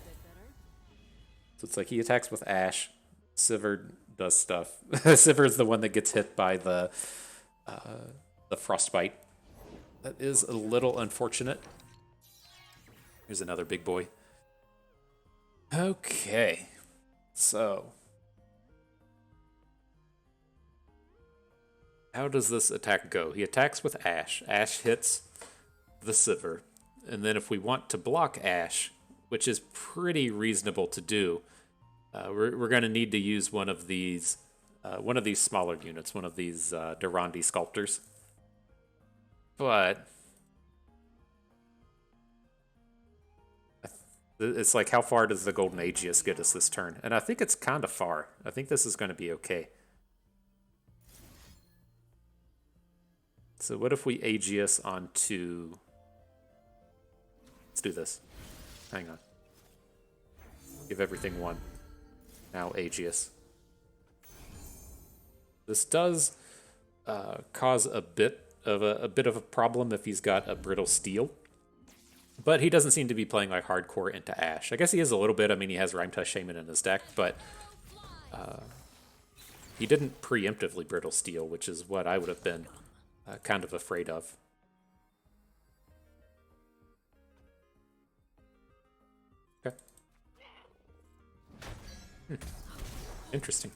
So it's like he attacks with Ash. Sivir does stuff. Sivir is the one that gets hit by the Frostbite. That is a little unfortunate. Here's another big boy. Okay. So. How does this attack go? He attacks with Ash. Ash hits the Sivir. And then if we want to block Ash, which is pretty reasonable to do, we're going to need to use one of these smaller units, one of these Durandi Sculptors. But it's like, how far does the Golden Aegis get us this turn? And I think it's kind of far. I think this is going to be okay. So what if we Aegis onto... Let's do this. Hang on. Give everything 1. Now Aegis. This does cause a bit of a problem if he's got a Brittle Steel. But he doesn't seem to be playing like hardcore into Ash. I guess he is a little bit. I mean, he has Rhyme Touch Shaman in his deck, but he didn't preemptively Brittle Steel, which is what I would have been kind of afraid of. Okay. Interesting.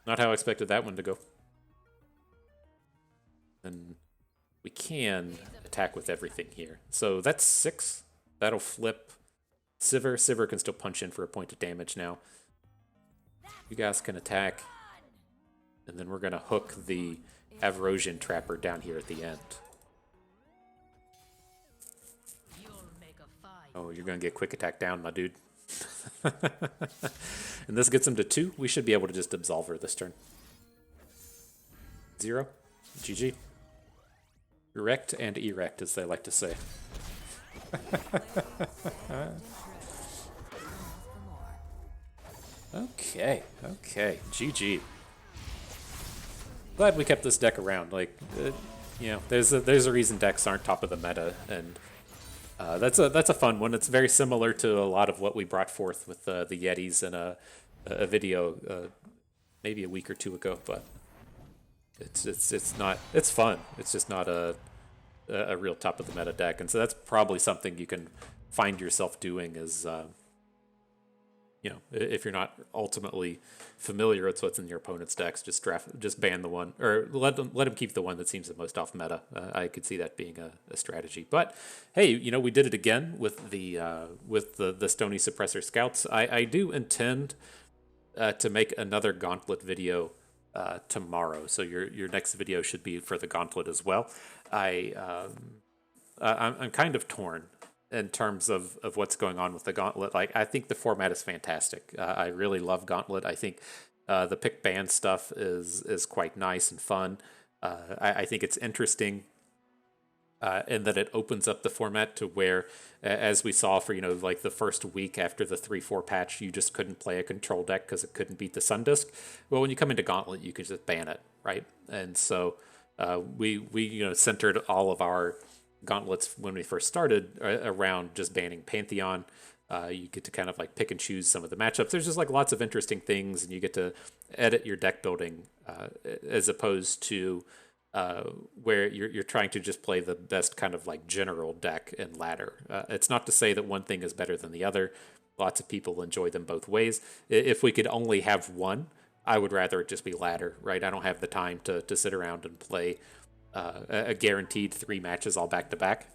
Not how I expected that one to go. And we can attack with everything here. So that's 6. That'll flip Sivir. Sivir can still punch in for a point of damage now. You guys can attack. And then we're going to hook the Avarosian Trapper down here at the end. Oh, you're going to get quick attack down, my dude. And this gets him to 2. We should be able to just absolve her this turn. 0. GG. Erect and erect, as they like to say. Okay, GG. Glad we kept this deck around. Like, you know, there's a reason decks aren't top of the meta, and that's a fun one. It's very similar to a lot of what we brought forth with the Yetis in a video maybe a week or 2 ago. But it's not, it's fun. It's just not a real top of the meta deck, and so that's probably something you can find yourself doing is. You know, if you're not ultimately familiar with what's in your opponent's decks, just ban the one, or let him keep the one that seems the most off meta. I could see that being a strategy. But hey, you know, we did it again with the Stony Suppressor Scouts. I do intend to make another Gauntlet video tomorrow, so your next video should be for the Gauntlet as well. I'm kind of torn in terms of what's going on with the Gauntlet. Like, I think the format is fantastic. I really love Gauntlet. I think the pick ban stuff is quite nice and fun. I think it's interesting in that it opens up the format to where, as we saw for, you know, like the first week after the 3.4 patch, you just couldn't play a control deck because it couldn't beat the Sundisk. Well, when you come into Gauntlet, you can just ban it, right? And so we you know, centered all of our Gauntlets when we first started around just banning Pantheon. You get to kind of like pick and choose some of the matchups. There's just like lots of interesting things, and you get to edit your deck building as opposed to where you're trying to just play the best kind of like general deck and ladder. It's not to say that one thing is better than the other. Lots of people enjoy them both ways. If we could only have one, I would rather it just be ladder, right? I don't have the time to sit around and play a guaranteed 3 matches all back to back.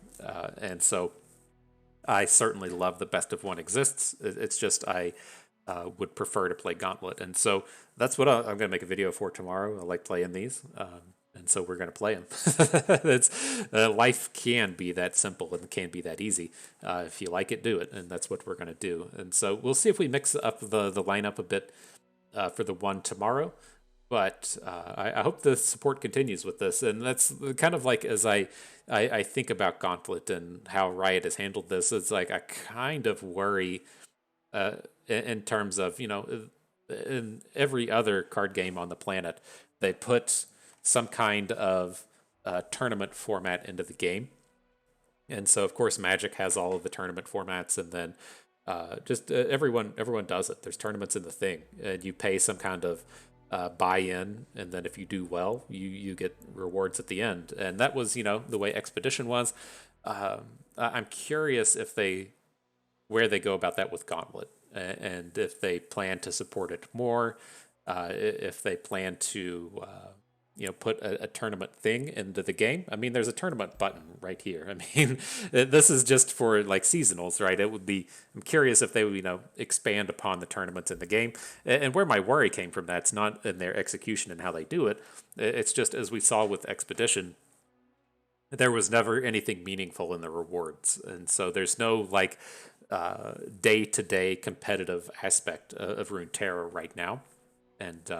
And so I certainly love the best of one exists. It's just I would prefer to play Gauntlet. And so that's what I'm going to make a video for tomorrow. I like playing these. And so we're going to play them. Life can be that simple and can be that easy. If you like it, do it. And that's what we're going to do. And so we'll see if we mix up the lineup a bit for the one tomorrow. But I hope the support continues with this. And that's kind of like, as I think about Gauntlet and how Riot has handled this, it's like I kind of worry in terms of, you know, in every other card game on the planet, they put some kind of tournament format into the game. And so, of course, Magic has all of the tournament formats, and then everyone does it. There's tournaments in the thing, and you pay some kind of buy-in, and then if you do well, you get rewards at the end. And that was, you know, the way Expedition was. I'm curious where they go about that with Gauntlet, and if they plan to support it more, if they plan to you know, put a tournament thing into the game. I mean, there's a tournament button right here. I mean, this is just for like seasonals, right? It would be, I'm curious if they would, you know, expand upon the tournaments in the game. And where my worry came from, that's not in their execution and how they do it. It's just, as we saw with Expedition, there was never anything meaningful in the rewards. And so there's no like day-to-day competitive aspect of Runeterra right now. And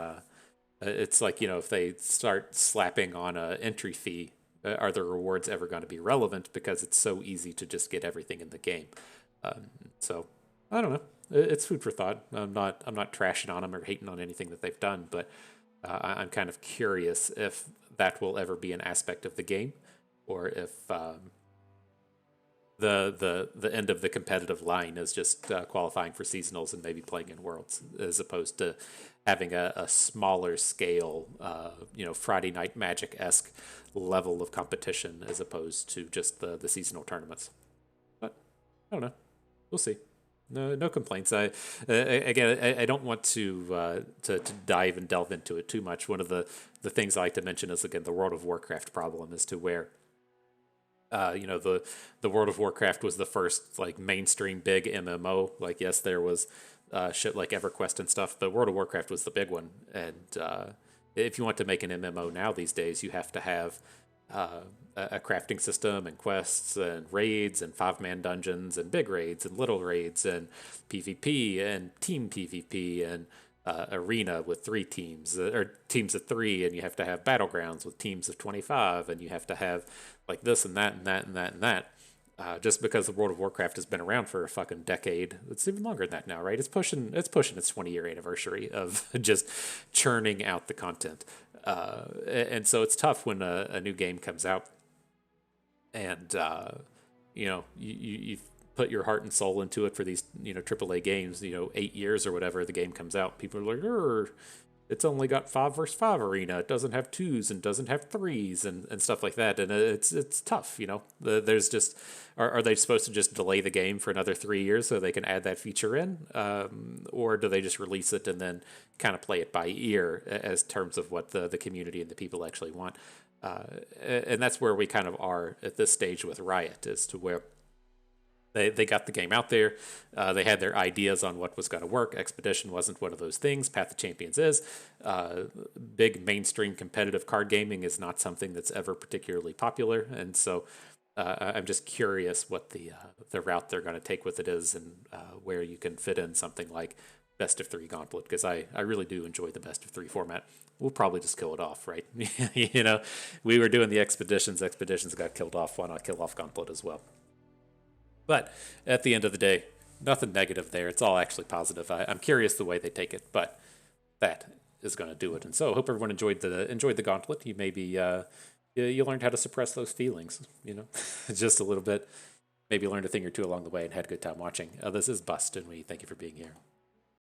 it's like, you know, if they start slapping on a entry fee, are the rewards ever going to be relevant? Because it's so easy to just get everything in the game. So I don't know. It's food for thought. I'm not trashing on them or hating on anything that they've done, but I'm kind of curious if that will ever be an aspect of the game, or if the end of the competitive line is just qualifying for seasonals and maybe playing in Worlds, as opposed to having a smaller scale, you know, Friday Night Magic-esque level of competition, as opposed to just the seasonal tournaments. But I don't know. We'll see. No complaints. I don't want to dive and delve into it too much. One of the things I like to mention is, again, the World of Warcraft problem as to where The World of Warcraft was the first like mainstream big MMO. Like, yes, there was shit like EverQuest and stuff, but World of Warcraft was the big one. And if you want to make an MMO now these days, you have to have a crafting system and quests and raids and 5-man dungeons and big raids and little raids and PvP and team PvP and arena with 3 teams or teams of 3, and you have to have battlegrounds with teams of 25, and you have to have like this and that and that and that and that. Just because the World of Warcraft has been around for a fucking decade, it's even longer than that now, right? It's pushing its 20-year anniversary of just churning out the content, and so it's tough when a new game comes out, and you've put your heart and soul into it for these AAA games. 8 years or whatever the game comes out, people are like, it's only got 5 versus 5 arena. It doesn't have 2s and doesn't have 3s and stuff like that. And it's tough, There's just, are they supposed to just delay the game for another 3 years so they can add that feature in? Or do they just release it and then kind of play it by ear as terms of what the community and the people actually want? And that's where we kind of are at this stage with Riot, as to where they got the game out there. They had their ideas on what was going to work. Expedition wasn't one of those things. Path of Champions is. Big mainstream competitive card gaming is not something that's ever particularly popular. And so I'm just curious what the route they're going to take with it is, and where you can fit in something like best of 3 Gauntlet, because I really do enjoy the best of 3 format. We'll probably just kill it off, right? We were doing the Expeditions got killed off. Why not kill off Gauntlet as well? But at the end of the day, nothing negative there. It's all actually positive. I'm curious the way they take it, but that is going to do it. And so I hope everyone enjoyed the Gauntlet. You maybe you learned how to suppress those feelings, just a little bit. Maybe learned a thing or two along the way and had a good time watching. This is Bust, and we thank you for being here.